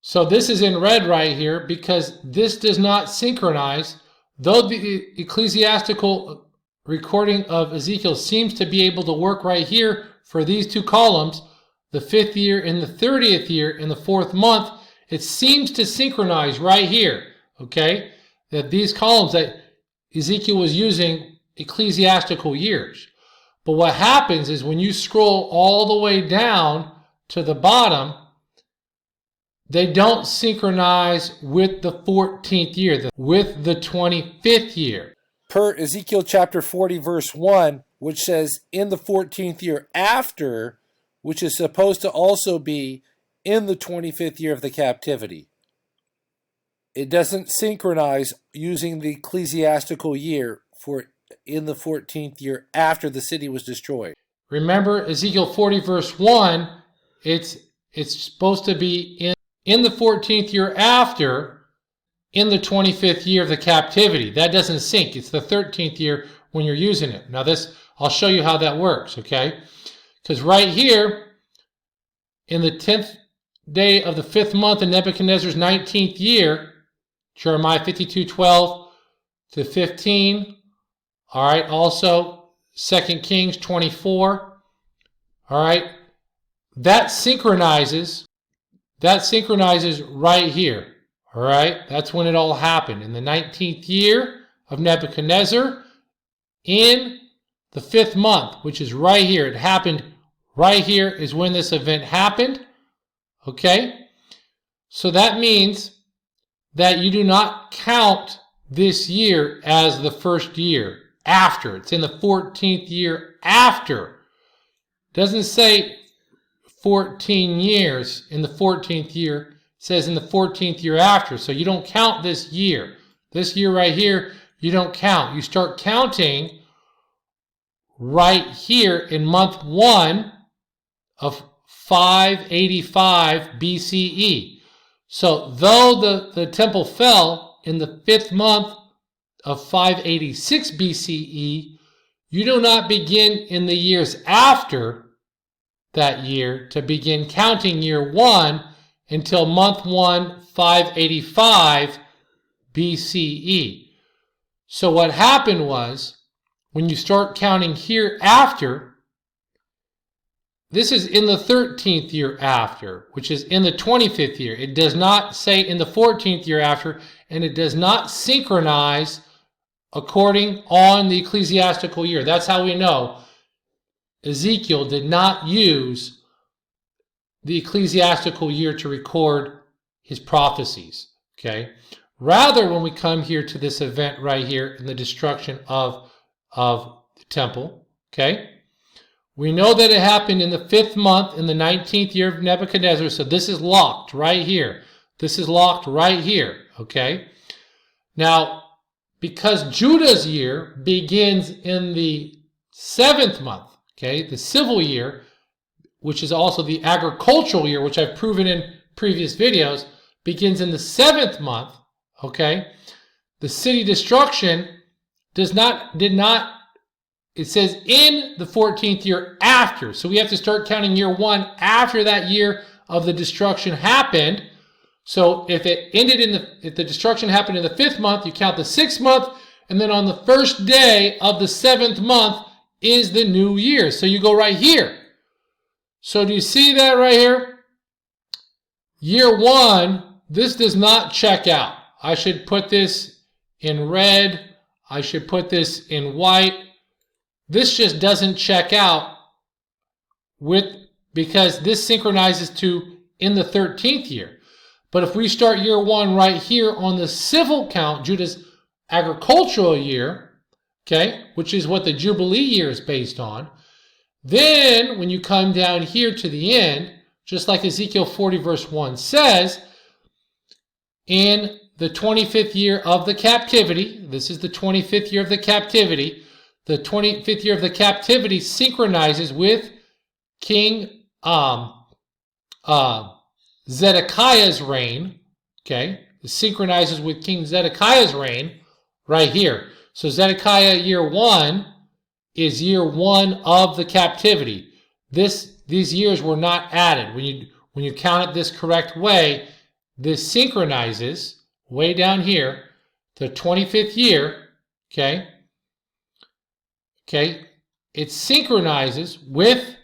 S1: So this is in red right here because this does not synchronize. Though the ecclesiastical recording of Ezekiel seems to be able to work right here for these 2 columns, the 5th year and the 30th year in the 4th month, it seems to synchronize right here, okay? That these columns that Ezekiel was using ecclesiastical years. But what happens is when you scroll all the way down to the bottom, they don't synchronize with the 14th year, with the 25th year.
S2: Per Ezekiel chapter 40 verse 1, which says in the 14th year after, which is supposed to also be in the 25th year of the captivity. It doesn't synchronize using the ecclesiastical year for in the 14th year after the city was destroyed.
S1: Remember Ezekiel 40 verse 1, it's supposed to be in in the 14th year after, in the 25th year of the captivity. That doesn't sync. It's the 13th year when you're using it. Now this, I'll show you how that works, okay? Because right here, in the 10th day of the 5th month in Nebuchadnezzar's 19th year, Jeremiah 52:12 to 15. All right, also 2 Kings 24. All right, that synchronizes right here. All right, that's when it all happened. In the 19th year of Nebuchadnezzar, in the 5th month, which is right here. It happened right here is when this event happened. Okay, so that means that you do not count this year as the first year after. It's in the 14th year after. It doesn't say 14 years in the 14th year. It says in the 14th year after. So you don't count this year. This year right here, you don't count. You start counting right here in month 1 of 585 BCE. So though the temple fell in the 5th month of 586 BCE, you do not begin in the years after that year to begin counting year 1 until month 1, 585 BCE. So what happened was, when you start counting here after, this is in the 13th year after, which is in the 25th year. It does not say in the 14th year after, and it does not synchronize according on the ecclesiastical year. That's how we know Ezekiel did not use the ecclesiastical year to record his prophecies. Okay. Rather, when we come here to this event right here in the destruction of the temple, okay, we know that it happened in the 5th month in the 19th year of Nebuchadnezzar. So this is locked right here. This is locked right here. Okay. Now, because Judah's year begins in the 7th month, okay, the civil year, which is also the agricultural year, which I've proven in previous videos, begins in the 7th month, okay, the city destruction did not, it says in the 14th year after. So we have to start counting year 1 after that year of the destruction happened. So if it ended if the destruction happened in the 5th month, you count the 6th month, and then on the first day of the 7th month is the new year. So you go right here. So do you see that right here? Year 1, this does not check out. I should put this in red. I should put this in white. This just doesn't check out because this synchronizes to in the 13th year. But if we start year 1 right here on the civil count, Judah's agricultural year, okay, which is what the Jubilee year is based on, then when you come down here to the end, just like Ezekiel 40 verse 1 says, in the 25th year of the captivity, this is the 25th year of the captivity, the 25th year of the captivity synchronizes with King Zedekiah's reign. Okay, it synchronizes with King Zedekiah's reign right here. So Zedekiah year 1 is year 1 of the captivity. These years were not added. When you count it this correct way, this synchronizes way down here the 25th year. Okay. Okay, it synchronizes with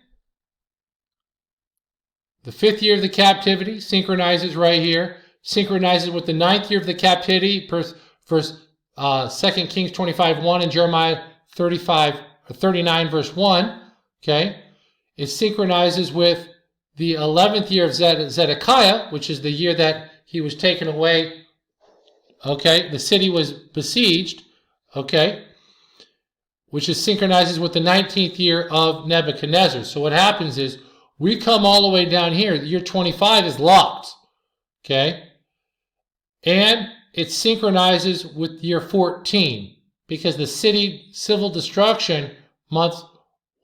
S1: the 5th year of the captivity, synchronizes right here, synchronizes with the 9th year of the captivity, verse 2 Kings 25:1 and Jeremiah 39 verse 1. Okay, it synchronizes with the 11th year of Zedekiah, which is the year that he was taken away. Okay, the city was besieged. Okay, which is synchronizes with the 19th year of Nebuchadnezzar. So what happens is we come all the way down here. The year 25 is locked. Okay, and it synchronizes with year 14 because the city civil destruction month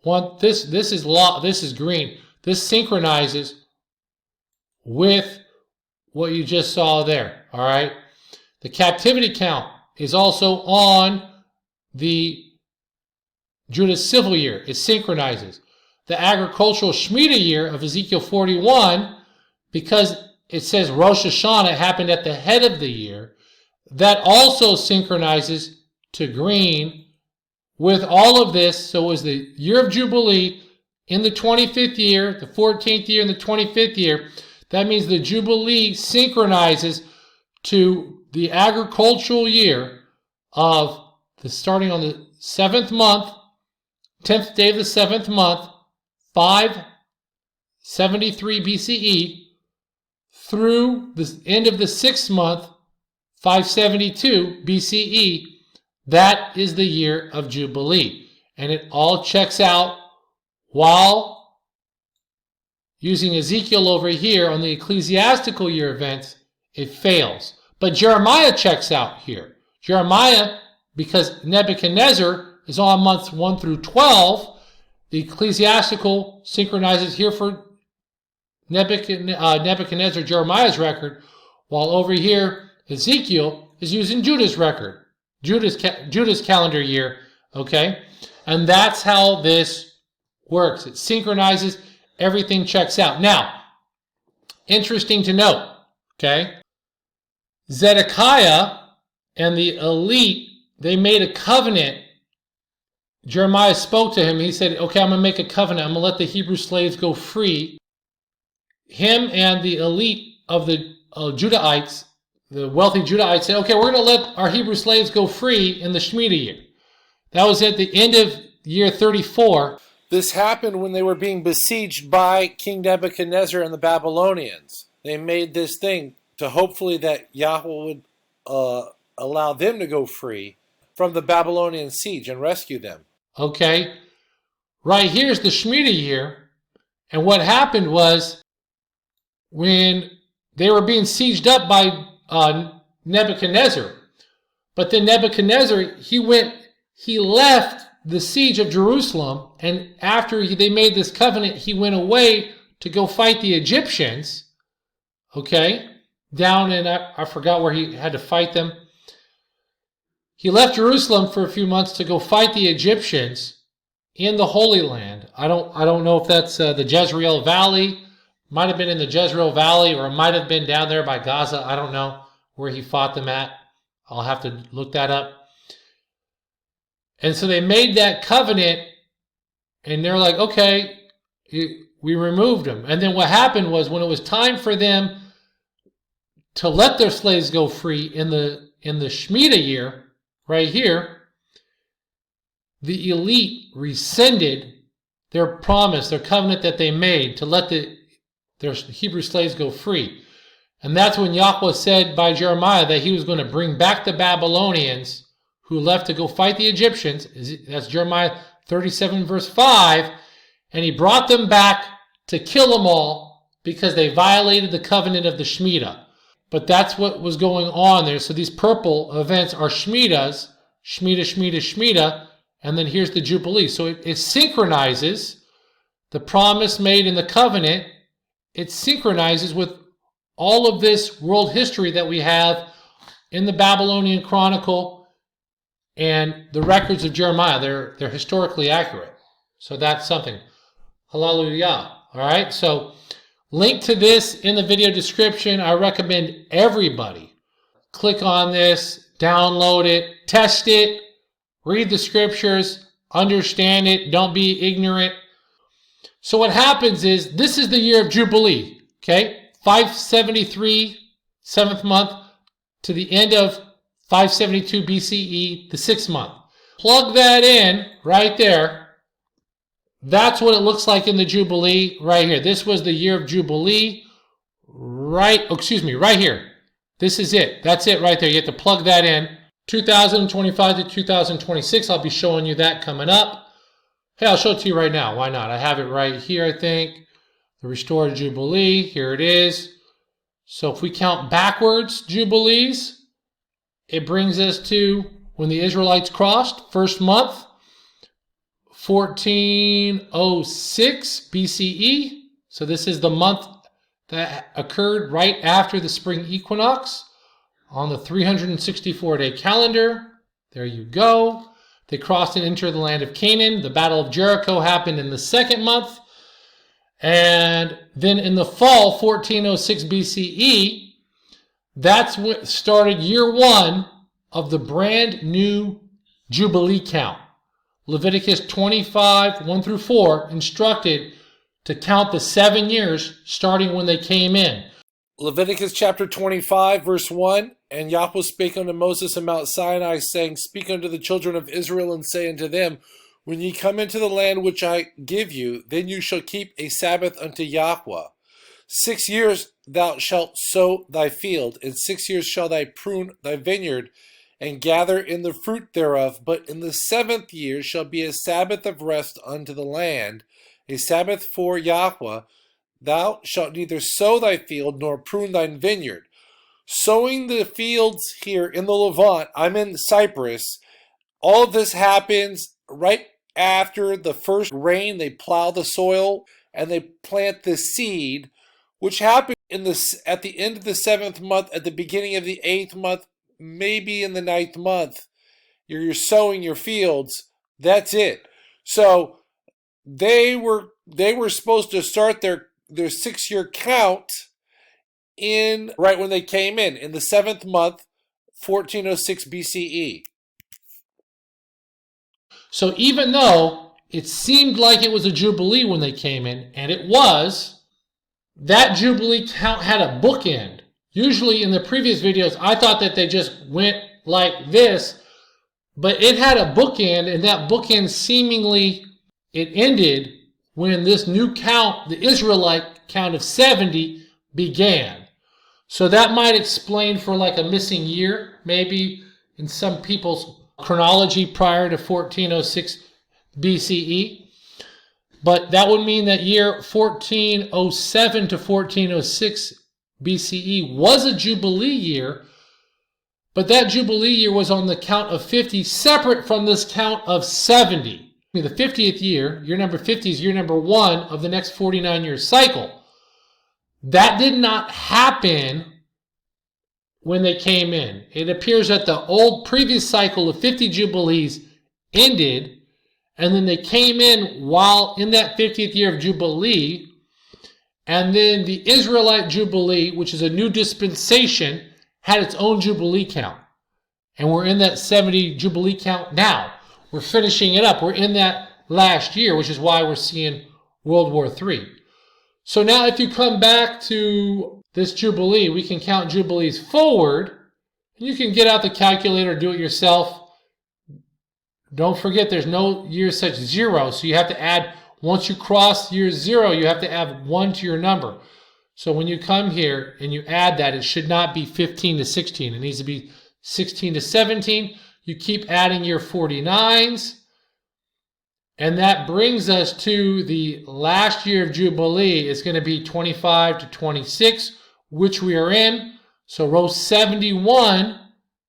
S1: 1. This is locked. This is green. This synchronizes with what you just saw there, all right? The captivity count is also on the Judah's civil year. It synchronizes. The agricultural Shemitah year of Ezekiel 41, because it says Rosh Hashanah happened at the head of the year, that also synchronizes to green with all of this. So it was the year of Jubilee in the 25th year, the 14th year, and the 25th year. That means the Jubilee synchronizes to the agricultural year of starting on the 7th month, 10th day of the 7th month, 573 BCE, through the end of the 6th month, 572 BCE. That is the year of Jubilee. And it all checks out while using Ezekiel over here on the ecclesiastical year events, it fails. But Jeremiah checks out here. Jeremiah, because Nebuchadnezzar is on months 1 through 12, the ecclesiastical synchronizes here for Nebuchadnezzar, Jeremiah's record, while over here Ezekiel is using Judah's record, Judah's calendar year, okay? And that's how this works. It synchronizes, everything checks out. Now, interesting to note, okay? Zedekiah and the elite, they made a covenant. Jeremiah spoke to him. He said, okay, I'm going to make a covenant. I'm going to let the Hebrew slaves go free. Him and the elite of the Judahites, the wealthy Judahites, said, okay, we're going to let our Hebrew slaves go free in the Shemitah year. That was at the end of year 34.
S2: This happened when they were being besieged by King Nebuchadnezzar and the Babylonians. They made this thing to hopefully that Yahweh would allow them to go free from the Babylonian siege and rescue them.
S1: Okay, right here's the Shemitah year, and what happened was when they were being sieged up by Nebuchadnezzar, but then Nebuchadnezzar, he left the siege of Jerusalem, and after they made this covenant, he went away to go fight the Egyptians, okay, down in, I forgot where he had to fight them. He left Jerusalem for a few months to go fight the Egyptians in the Holy Land. I don't know if that's the Jezreel Valley. Might have been in the Jezreel Valley, or it might have been down there by Gaza. I don't know where he fought them at. I'll have to look that up. And so they made that covenant, and they're like, okay, we removed them. And then what happened was when it was time for them to let their slaves go free in the Shemitah year, right here, the elite rescinded their promise, their covenant that they made to let their Hebrew slaves go free. And that's when Yahweh said by Jeremiah that he was going to bring back the Babylonians who left to go fight the Egyptians. That's Jeremiah 37 verse 5. And he brought them back to kill them all because they violated the covenant of the Shemitah. But that's what was going on there. So these purple events are Shemitahs, Shemitah, and then here's the Jubilee. So it synchronizes the promise made in the covenant. It synchronizes with all of this world history that we have in the Babylonian Chronicle and the records of Jeremiah. They're historically accurate. So that's something. Hallelujah. All right. So link to this in the video description. I recommend everybody click on this, download it, test it, read the scriptures, understand it, don't be ignorant. So what happens is, this is the year of Jubilee, okay? 573, 7th month, to the end of 572 BCE, the 6th month. Plug that in right there. That's what it looks like in the Jubilee right here. This was the year of Jubilee, right here. This is it. That's it right there. You have to plug that in. 2025 to 2026, I'll be showing you that coming up. Hey, I'll show it to you right now. Why not? I have it right here, I think. The restored Jubilee. Here it is. So if we count backwards Jubilees, it brings us to when the Israelites crossed, first month, 1406 BCE. So this is the month that occurred right after the spring equinox on the 364-day calendar. There you go. They crossed and entered the land of Canaan. The Battle of Jericho happened in the second month. And then in the fall, 1406 BCE, that's what started year one of the brand new Jubilee count. Leviticus 25, 1 through 4, instructed to count the 7 years starting when they came in.
S2: Leviticus chapter 25, verse 1, And Yahweh spake unto Moses in Mount Sinai, saying, Speak unto the children of Israel, and say unto them, When ye come into the land which I give you, then you shall keep a Sabbath unto Yahweh. 6 years thou shalt sow thy field, and 6 years shall thou prune thy vineyard, and gather in the fruit thereof. But in the 7th year shall be a Sabbath of rest unto the land, a Sabbath for Yahweh. Thou shalt neither sow thy field, nor prune thine vineyard. Sowing the fields here in the Levant, I'm in Cyprus, all of this happens right after the first rain. They plow the soil, and they plant the seed, which happened at the end of the 7th month, at the beginning of the 8th month, maybe in the 9th month. You're sowing your fields. That's it. So they were supposed to start their 6-year count in right when they came in the 7th month, 1406 BCE.
S1: So even though it seemed like it was a Jubilee when they came in, and it was, that Jubilee count had a bookend. Usually in the previous videos, I thought that they just went like this, but it had a bookend, and that bookend seemingly, it ended when this new count, the Israelite count of 70, began. So that might explain for like a missing year, maybe in some people's chronology prior to 1406 BCE. But that would mean that year 1407 to 1406 BCE was a Jubilee year, but that Jubilee year was on the count of 50, separate from this count of 70. The 50th year, year number 50, is year number 1 of the next 49-year cycle. That did not happen when they came in. It appears that the old previous cycle of 50 Jubilees ended, and then they came in while in that 50th year of Jubilee, and then the Israelite Jubilee, which is a new dispensation, had its own Jubilee count. And we're in that 70 Jubilee count now. We're finishing it up. We're in that last year, which is why we're seeing World War III. So now if you come back to this Jubilee, we can count Jubilees forward. You can get out the calculator, do it yourself. Don't forget there's no year such 0, so you have to add, once you cross year 0, you have to add 1 to your number. So when you come here and you add that, it should not be 15 to 16. It needs to be 16 to 17. You keep adding your 49s. And that brings us to the last year of Jubilee. It's going to be 25 to 26, which we are in. So row 71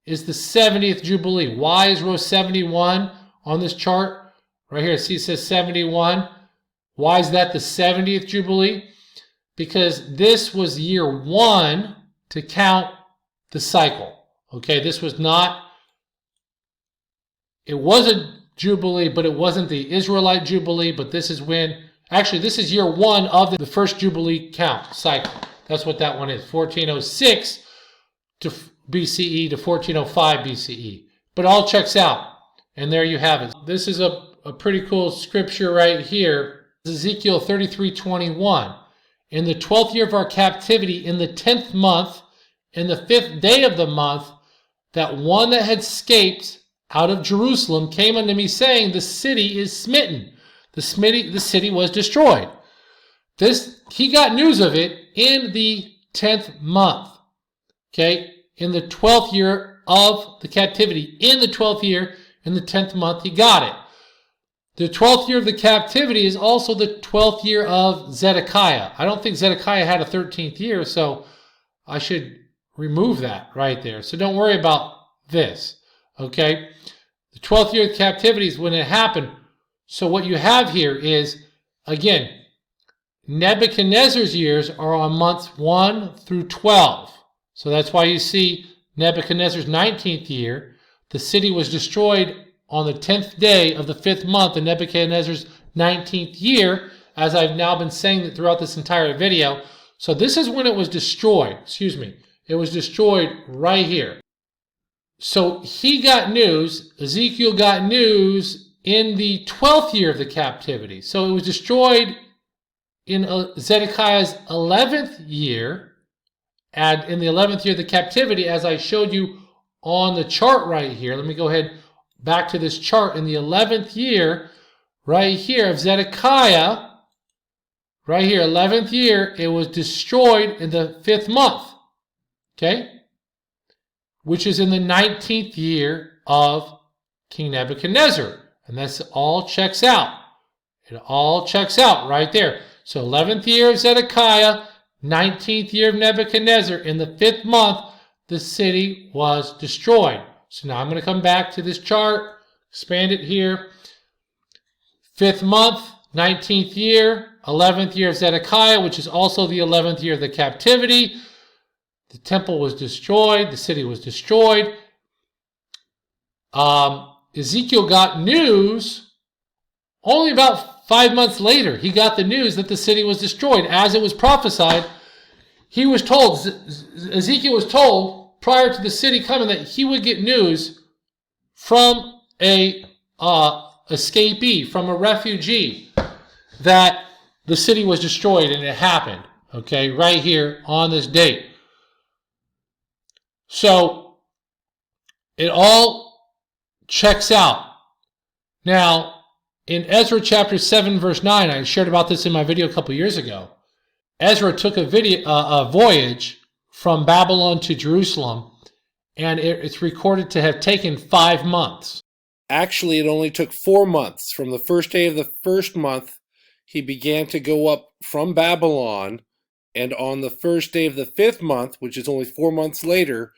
S1: is the 70th Jubilee. Why is row 71 on this chart? Right here, see it says 71. Why is that the 70th Jubilee? Because this was year 1 to count the cycle. Okay, this was not, it was a Jubilee, but it wasn't the Israelite Jubilee, but this is when, actually this is year 1 of the first Jubilee count cycle. That's what that one is, 1406 to BCE to 1405 BCE. But all checks out, and there you have it. This is a pretty cool scripture right here, Ezekiel 33:21. In the 12th year of our captivity, in the 10th month, in the 5th day of the month, that one that had escaped out of Jerusalem came unto me, saying, The city is smitten. The city was destroyed. He got news of it in the 10th month. Okay? In the 12th year of the captivity. In the 12th year, in the 10th month, he got it. The 12th year of the captivity is also the 12th year of Zedekiah. I don't think Zedekiah had a 13th year, so I should remove that right there. So don't worry about this. Okay? The 12th year of captivity is when it happened. So what you have here is, again, Nebuchadnezzar's years are on months 1 through 12. So that's why you see Nebuchadnezzar's 19th year. The city was destroyed on the 10th day of the 5th month in Nebuchadnezzar's 19th year, as I've now been saying throughout this entire video. So this is when it was destroyed. It was destroyed right here. So he got news, Ezekiel got news in the 12th year of the captivity. So it was destroyed in Zedekiah's 11th year, and in the 11th year of the captivity, as I showed you on the chart right here. Let me go ahead back to this chart. In the 11th year, right here of Zedekiah, right here, 11th year, it was destroyed in the 5th month, okay? Which is in the 19th year of King Nebuchadnezzar. And that's all checks out. It all checks out right there. So 11th year of Zedekiah, 19th year of Nebuchadnezzar. In the 5th month, the city was destroyed. So now I'm going to come back to this chart, expand it here. 5th month, 19th year, 11th year of Zedekiah, which is also the 11th year of the captivity. The temple was destroyed. The city was destroyed. Ezekiel got news only about 5 months later. He got the news that the city was destroyed. As it was prophesied, he was told, Ezekiel was told prior to the city coming that he would get news from a escapee, from a refugee, that the city was destroyed, and it happened, okay, right here on this date. So it all checks out. Now, in Ezra chapter 7, verse 9, I shared about this in my video a couple years ago. Ezra took a voyage from Babylon to Jerusalem, and it's recorded to have taken 5 months.
S2: Actually, it only took 4 months. From the first day of the first month, he began to go up from Babylon, and on the first day of the 5th month, which is only 4 months later,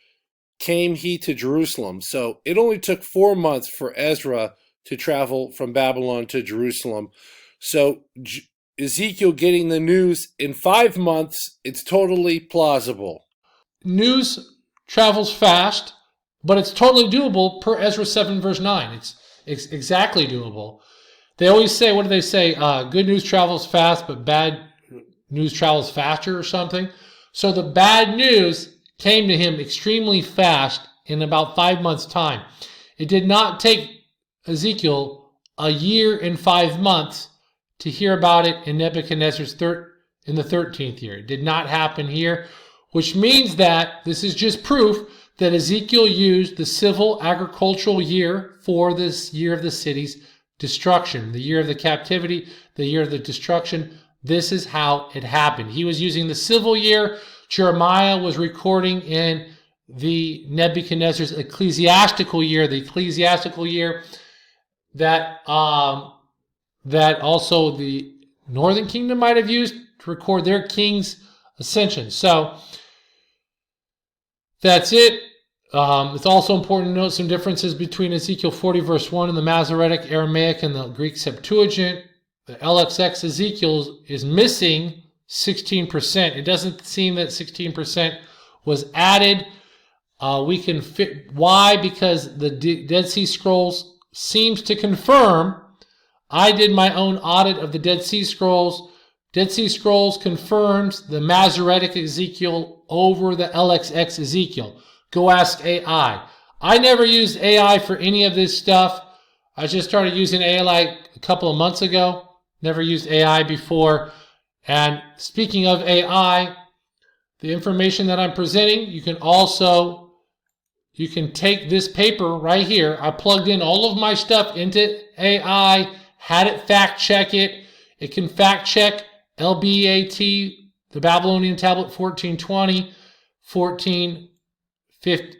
S2: came he to Jerusalem. So it only took 4 months for Ezra to travel from Babylon to Jerusalem. So Ezekiel getting the news in 5 months, it's totally plausible.
S1: News travels fast, but it's totally doable per Ezra 7 verse 9. It's exactly doable. They always say, what do they say? Good news travels fast, but bad news travels faster or something. So the bad news came to him extremely fast in about 5 months' time. It did not take Ezekiel a year and 5 months to hear about it in Nebuchadnezzar's in the 13th year. It did not happen here, which means that this is just proof that Ezekiel used the civil agricultural year for this year of the city's destruction, the year of the captivity, the year of the destruction. This is how it happened. He was using the civil year. Jeremiah was recording in the Nebuchadnezzar's ecclesiastical year, that that also the northern kingdom might have used to record their king's ascension. So that's it. It's also important to note some differences between Ezekiel 40 verse 1 and the Masoretic, Aramaic, and the Greek Septuagint. The LXX Ezekiel is missing 16%. It doesn't seem that 16% was added. We can fit why, because the Dead Sea Scrolls seems to confirm. I did my own audit of the Dead Sea Scrolls. Dead Sea Scrolls confirms the Masoretic Ezekiel over the LXX Ezekiel. Go ask AI. I never used AI for any of this stuff. I just started using AI like a couple of months ago. Never used AI before. And speaking of AI, the information that I'm presenting, you can take this paper right here. I plugged in all of my stuff into AI, had it fact check it. It can fact check LBAT, the Babylonian Tablet 1420, 49, VAT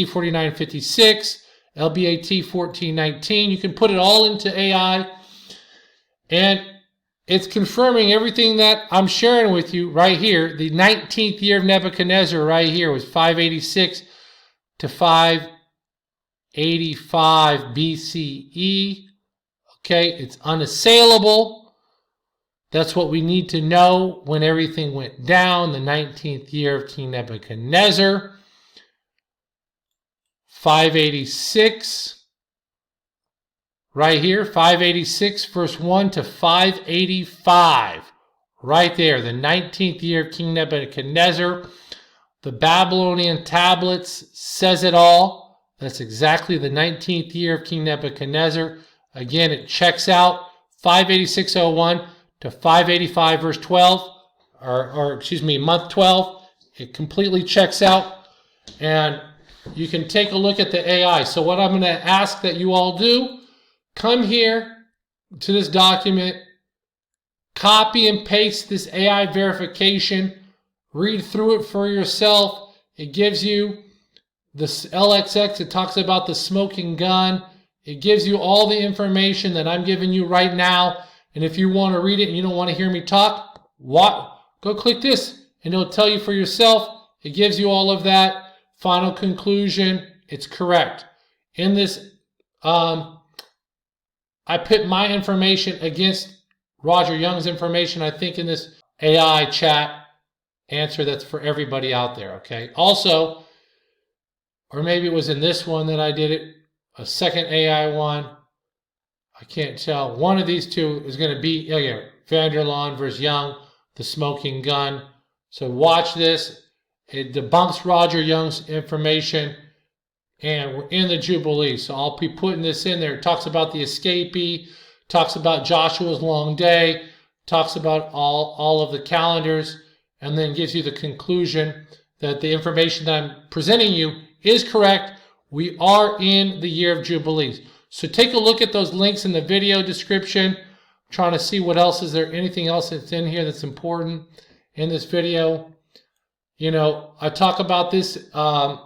S1: 4956, LBAT 1419. You can put it all into AI, and it's confirming everything that I'm sharing with you right here. The 19th year of Nebuchadnezzar right here was 586 to 585 BCE. Okay, it's unassailable. That's what we need to know when everything went down, the 19th year of King Nebuchadnezzar. 586, right here, 586 verse 1 to 585, right there, the 19th year of King Nebuchadnezzar. The Babylonian tablets says it all. That's exactly the 19th year of King Nebuchadnezzar. Again, it checks out 586.01 to 585 verse 12, month 12. It completely checks out, and you can take a look at the AI. So what I'm going to ask that you all do, come here to this document, copy and paste this AI verification, read through it for yourself. It gives you the LXX, it talks about the smoking gun. It gives you all the information that I'm giving you right now. And if you want to read it and you don't want to hear me talk, go click this and it'll tell you for yourself. It gives you all of that. Final conclusion, it's correct. In this, I put my information against Roger Young's information, I think, in this AI chat answer that's for everybody out there, okay? Also, or maybe it was in this one that I did it, a second AI one. I can't tell. One of these two is going to be, Vanderlaan versus Young, the smoking gun. So watch this. It debunks Roger Young's information, and we're in the Jubilee. So I'll be putting this in there. It talks about the escapee, talks about Joshua's long day, talks about all of the calendars, and then gives you the conclusion that the information that I'm presenting you is correct. We are in the year of Jubilees. So take a look at those links in the video description. I'm trying to see what else is there, anything else that's in here that's important in this video. You know, I talk about this. The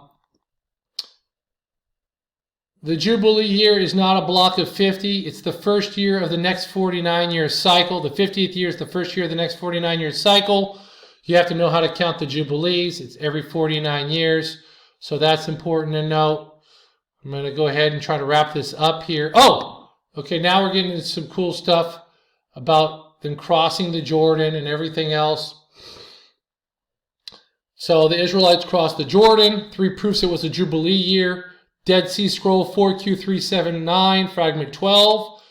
S1: Jubilee year is not a block of 50. It's the first year of the next 49-year cycle. The 50th year is the first year of the next 49-year cycle. You have to know how to count the Jubilees. It's every 49 years. So that's important to know. I'm going to go ahead and try to wrap this up here. Oh, okay, now we're getting into some cool stuff about them crossing the Jordan and everything else. So the Israelites crossed the Jordan. 3 proofs it was a Jubilee year. Dead Sea Scroll 4Q379, fragment 12.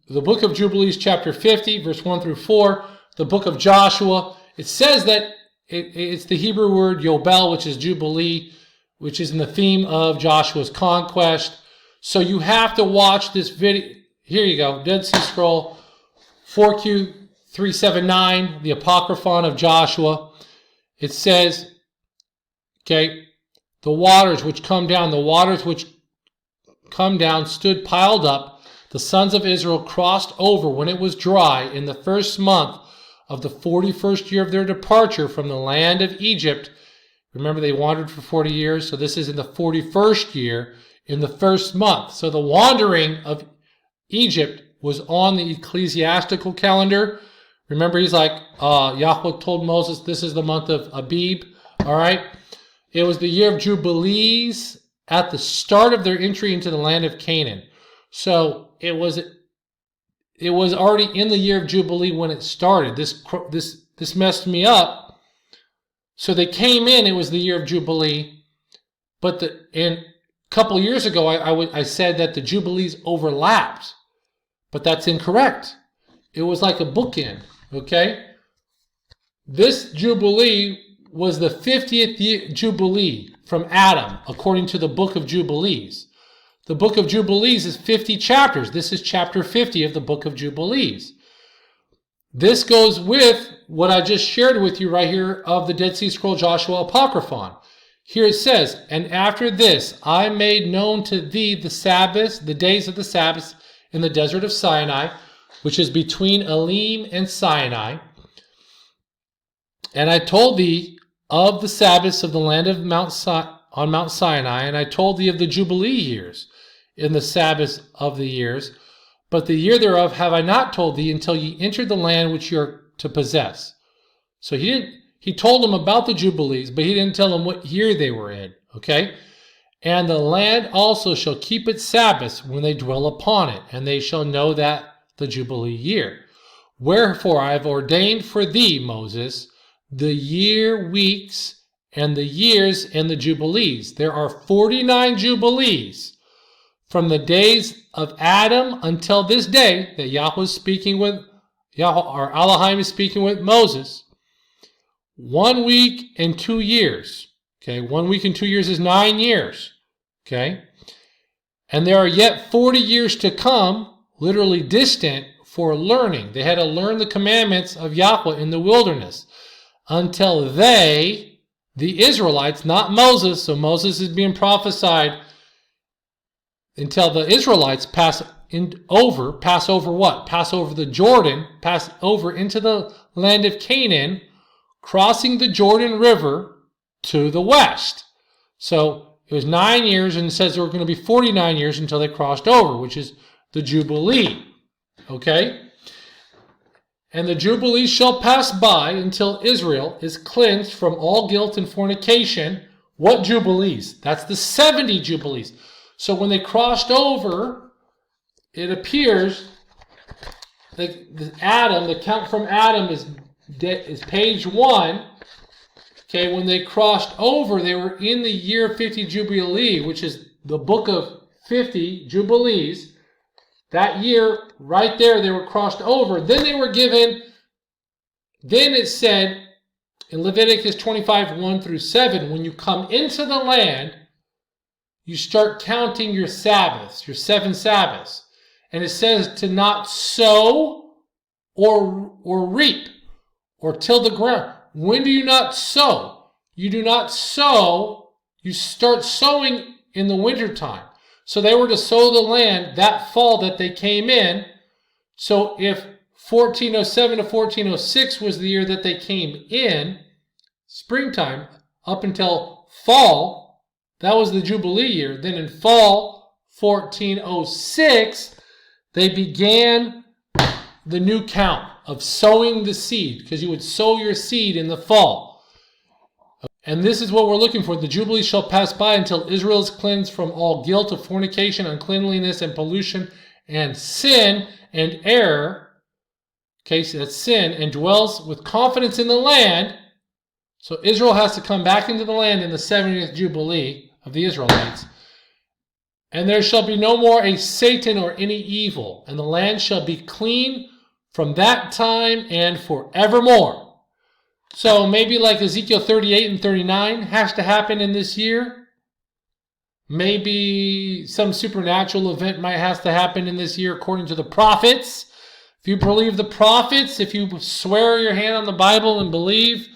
S1: The book of Jubilees, chapter 50, verse 1 through 4. The book of Joshua. It says that it's the Hebrew word Yobel, which is Jubilee, which is in the theme of Joshua's conquest. So you have to watch this video. Here you go. Dead Sea Scroll 4Q379, the Apocryphon of Joshua. It says, okay, the waters which come down stood piled up. The sons of Israel crossed over when it was dry in the first month of the 41st year of their departure from the land of Egypt. Remember, they wandered for 40 years, so this is in the 41st year, in the first month. So the wandering of Egypt was on the ecclesiastical calendar. Remember, he's like, Yahweh told Moses, this is the month of Abib, all right? It was the year of Jubilees at the start of their entry into the land of Canaan. So it was already in the year of Jubilee when it started. This messed me up. So they came in, it was the year of Jubilee, but a couple of years ago, I said that the Jubilees overlapped, but that's incorrect. It was like a bookend, okay? This Jubilee was the 50th Jubilee from Adam, according to the book of Jubilees. The book of Jubilees is 50 chapters. This is chapter 50 of the book of Jubilees. This goes with what I just shared with you right here of the Dead Sea Scroll Joshua Apocryphon. Here it says, and after this I made known to thee the Sabbaths, the days of the Sabbaths in the desert of Sinai, which is between Elim and Sinai. And I told thee of the Sabbaths of the land of on Mount Sinai, and I told thee of the Jubilee years in the Sabbaths of the years. But the year thereof have I not told thee until ye entered the land which ye are to possess. So he told them about the Jubilees, but he didn't tell them what year they were in, okay? And the land also shall keep its Sabbaths when they dwell upon it, and they shall know that the Jubilee year. Wherefore I have ordained for thee, Moses, the year weeks and the years and the jubilees. There are 49 jubilees from the days of Adam until this day that Yahweh is speaking with, or Elohim is speaking with Moses. 1 week and 2 years. Okay, 1 week and 2 years is 9 years. Okay, and there are yet 40 years to come, literally distant, for learning. They had to learn the commandments of Yahweh in the wilderness until they, the Israelites, not Moses, so Moses is being prophesied, until the Israelites pass over what? Pass over the Jordan, pass over into the land of Canaan, crossing the Jordan River to the west. So it was 9 years, and it says there were going to be 49 years until they crossed over, which is the Jubilee. Okay? And the Jubilee shall pass by until Israel is cleansed from all guilt and fornication. What Jubilees? That's the 70 Jubilees. So when they crossed over, it appears that the count from Adam is page 1. Okay, when they crossed over, they were in the year 50 Jubilee, which is the book of 50 Jubilees. That year, right there, they were crossed over. Then they were given, then it said in Leviticus 25, 1 through 7, when you come into the land, you start counting your Sabbaths, your 7 Sabbaths. And it says to not sow or reap or till the ground. When do you not sow? You do not sow. You start sowing in the wintertime. So they were to sow the land that fall that they came in. So if 1407 to 1406 was the year that they came in, springtime, up until fall, that was the Jubilee year. Then in fall 1406, they began the new count of sowing the seed, because you would sow your seed in the fall. And this is what we're looking for. The Jubilee shall pass by until Israel is cleansed from all guilt of fornication, uncleanliness, and pollution, and sin, and error. Okay, so that's sin, and dwells with confidence in the land. So Israel has to come back into the land in the 70th Jubilee of the Israelites. And there shall be no more a Satan or any evil, and the land shall be clean from that time and forevermore. So maybe like Ezekiel 38 and 39 has to happen in this year. Maybe some supernatural event might have to happen in this year according to the prophets. If you believe the prophets, if you swear your hand on the Bible and believe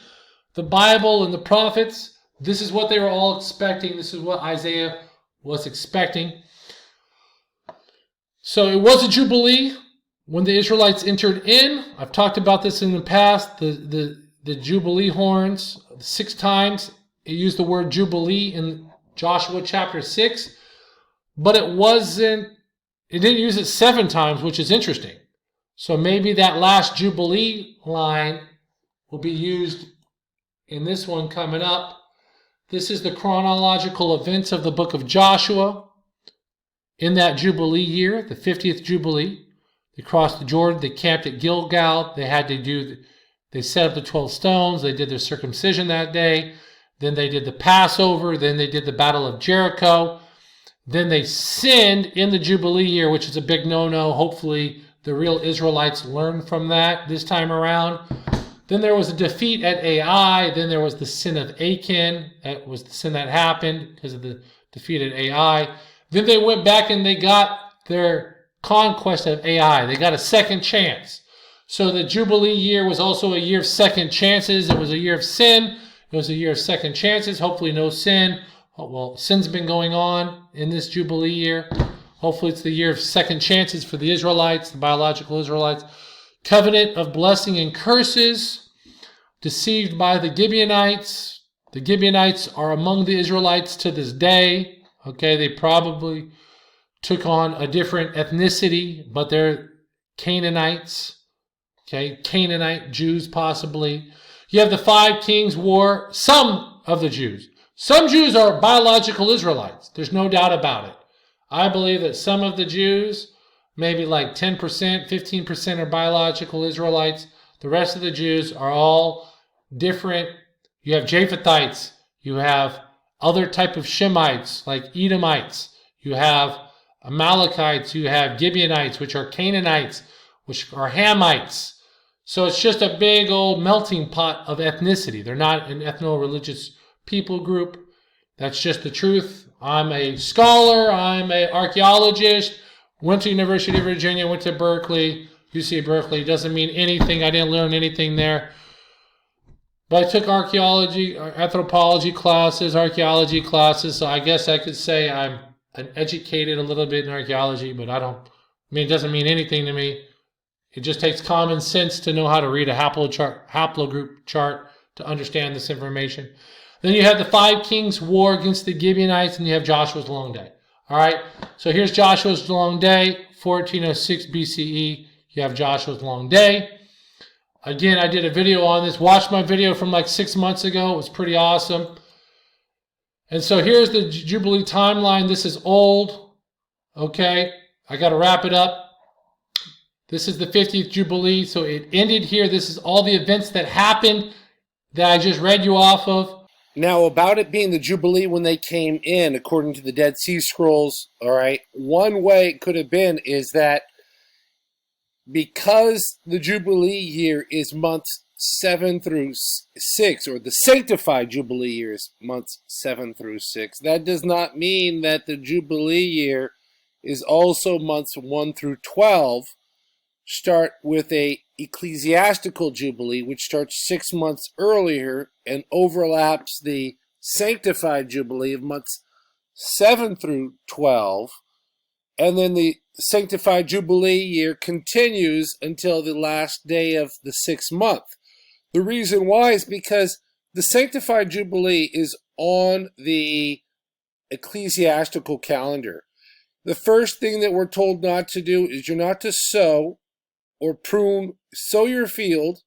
S1: the Bible and the prophets, this is what they were all expecting. This is what Isaiah was expecting. So it was a Jubilee when the Israelites entered in. I've talked about this in the past. The Jubilee horns, 6 times it used the word Jubilee in Joshua chapter 6, but it didn't use it 7 times, which is interesting. So maybe that last Jubilee line will be used in this one coming up. This is the chronological events of the book of Joshua. In that Jubilee year, the 50th Jubilee, they crossed the Jordan, they camped at Gilgal, they set up the 12 stones, they did their circumcision that day, then they did the Passover, then they did the Battle of Jericho, then they sinned in the Jubilee year, which is a big no-no. Hopefully the real Israelites learned from that this time around. Then there was a defeat at Ai, then there was the sin of Achan, that was the sin that happened because of the defeat at Ai. Then they went back and they got their conquest of Ai. They got a second chance. So the Jubilee year was also a year of second chances. It was a year of sin. It was a year of second chances. Hopefully no sin. Well, sin's been going on in this Jubilee year. Hopefully it's the year of second chances for the Israelites, the biological Israelites. Covenant of blessing and curses. Deceived by the Gibeonites. The Gibeonites are among the Israelites to this day. Okay, they probably took on a different ethnicity, but they're Canaanites. Okay, Canaanite Jews possibly. You have the 5 Kings War. Some of the Jews. Some Jews are biological Israelites. There's no doubt about it. I believe that some of the Jews maybe like 10%, 15% are biological Israelites. The rest of the Jews are all different. You have Japhethites. You have other type of Shemites like Edomites. You have Amalekites. You have Gibeonites, which are Canaanites, which are Hamites. So it's just a big old melting pot of ethnicity. They're not an ethno-religious people group. That's just the truth. I'm a scholar. I'm an archaeologist. Went to University of Virginia. Went to Berkeley. UC Berkeley. Doesn't mean anything. I didn't learn anything there. But I took archaeology, anthropology classes, archaeology classes. So I guess I could say I'm educated a little bit in archaeology, but it doesn't mean anything to me. It just takes common sense to know how to read a haplogroup chart to understand this information. Then you have the 5 kings' war against the Gibeonites, and you have Joshua's long day. All right, so here's Joshua's long day, 1406 BCE. You have Joshua's long day. Again, I did a video on this. Watch my video from like 6 months ago. It was pretty awesome. And so here's the Jubilee timeline. This is old. Okay, I got to wrap it up. This is the 50th Jubilee, so it ended here. This is all the events that happened that I just read you off of.
S2: Now, about it being the Jubilee when they came in, according to the Dead Sea Scrolls, all right, one way it could have been is that because the Jubilee year is months 7 through 6, or the sanctified Jubilee year is months 7 through 6, that does not mean that the Jubilee year is also months 1 through 12, start with a ecclesiastical Jubilee, which starts 6 months earlier and overlaps the sanctified Jubilee of months 7 through 12, and then the sanctified Jubilee year continues until the last day of the 6th month. The reason why is because the sanctified Jubilee is on the ecclesiastical calendar. The first thing that we're told not to do is you're not to sow your field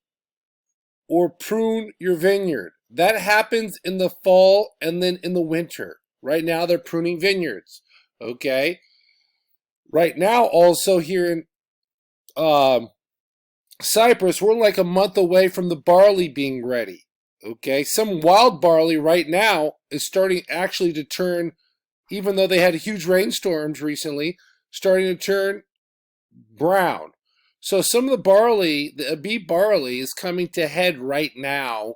S2: or prune your vineyard. That happens in the fall and then in the winter. Right now they're pruning vineyards. Okay. Right now also here in Cyprus, we're like a month away from the barley being ready. Okay. Some wild barley right now is starting actually to turn, even though they had huge rainstorms recently, starting to turn brown. So some of the barley, the Abib barley, is coming to head right now,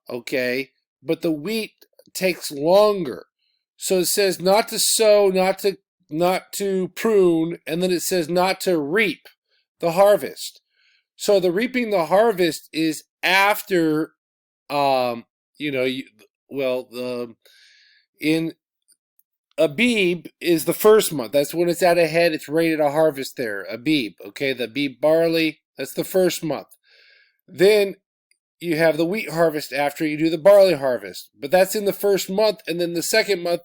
S2: okay? But the wheat takes longer. So it says not to sow, not to prune, and then it says not to reap the harvest. So the reaping the harvest is after, in Abib is the first month. That's when it's at a head. It's ready to harvest there. Abib. Okay, the Abib barley. That's the first month. Then you have the wheat harvest after you do the barley harvest. But that's in the first month. And then the second month,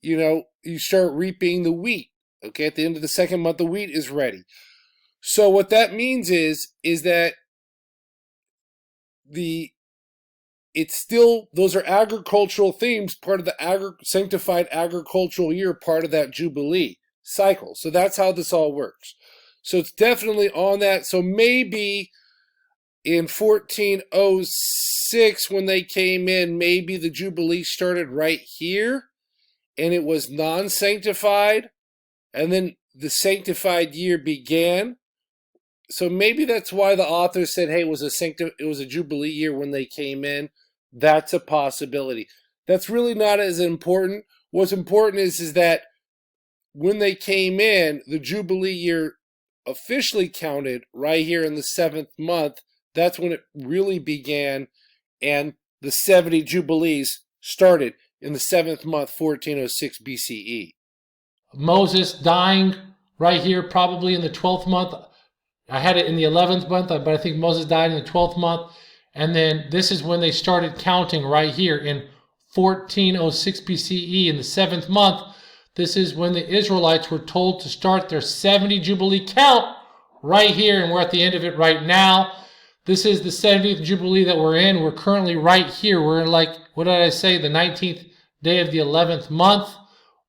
S2: you start reaping the wheat. Okay, at the end of the second month, the wheat is ready. So what that means is that those are agricultural themes, part of the sanctified agricultural year, part of that Jubilee cycle. So that's how this all works. So it's definitely on that. So maybe in 1406, when they came in, maybe the Jubilee started right here, and it was non-sanctified, and then the sanctified year began. So maybe that's why the author said, hey, it was a Jubilee year when they came in. That's a possibility. That's really not as important. What's important is that when they came in, the Jubilee year officially counted right here in the 7th month. That's when it really began, and the 70 Jubilees started in the 7th month, 1406 BCE.
S1: Moses dying right here, probably in the 12th month. I had it in the 11th month, but I think Moses died in the 12th month. And then this is when they started counting right here in 1406 BCE in the 7th month. This is when the Israelites were told to start their 70 Jubilee count right here, and we're at the end of it right now. This is the 70th Jubilee that we're in. We're currently right here. We're like, what did I say, the 19th day of the 11th month.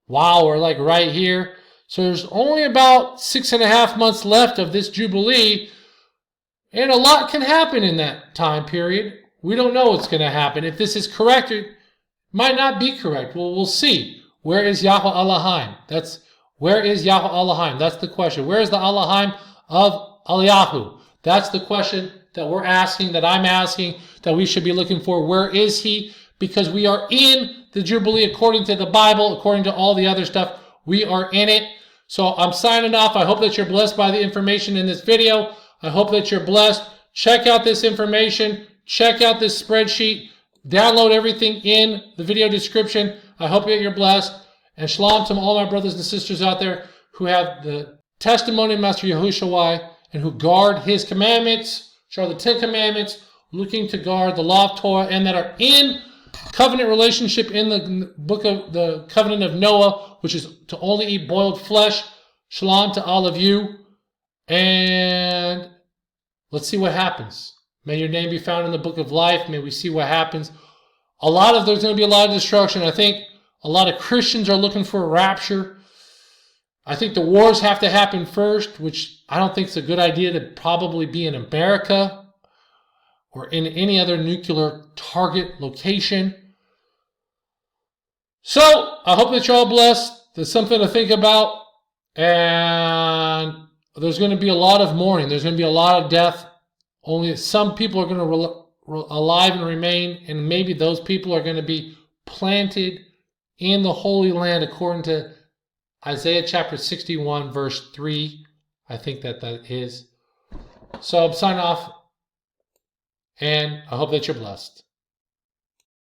S1: Wow, we're like right here. So there's only about 6.5 months left of this Jubilee, and a lot can happen in that time period. We don't know what's going to happen. If this is correct, it might not be correct. Well, we'll see. Where is Yahweh Elohim? Where is Yahweh Elohim? That's the question. Where is the Elohim of Eliyahu? That's the question that we're asking, that I'm asking, that we should be looking for. Where is he? Because we are in the Jubilee according to the Bible, according to all the other stuff. We are in it. So I'm signing off. I hope that you're blessed by the information in this video. I hope that you're blessed. Check out this information. Check out this spreadsheet. Download everything in the video description. I hope that you're blessed. And shalom to all my brothers and sisters out there who have the testimony of Master Yahushua and who guard his commandments, which are the 10 commandments, looking to guard the law of Torah, and that are in covenant relationship in the book of the covenant of Noah, which is to only eat boiled flesh. Shalom to all of you. And let's see what happens. May your name be found in the book of life. May we see what happens. There's going to be a lot of destruction. I think a lot of Christians are looking for a rapture. I think the wars have to happen first, which I don't think is a good idea to probably be in America or in any other nuclear target location. So, I hope that you're all blessed. There's something to think about. And there's going to be a lot of mourning. There's going to be a lot of death. Only some people are going to alive and remain, and maybe those people are going to be planted in the Holy Land according to Isaiah chapter 61, verse 3. I think that is. So I'm signing off, and I hope that you're blessed.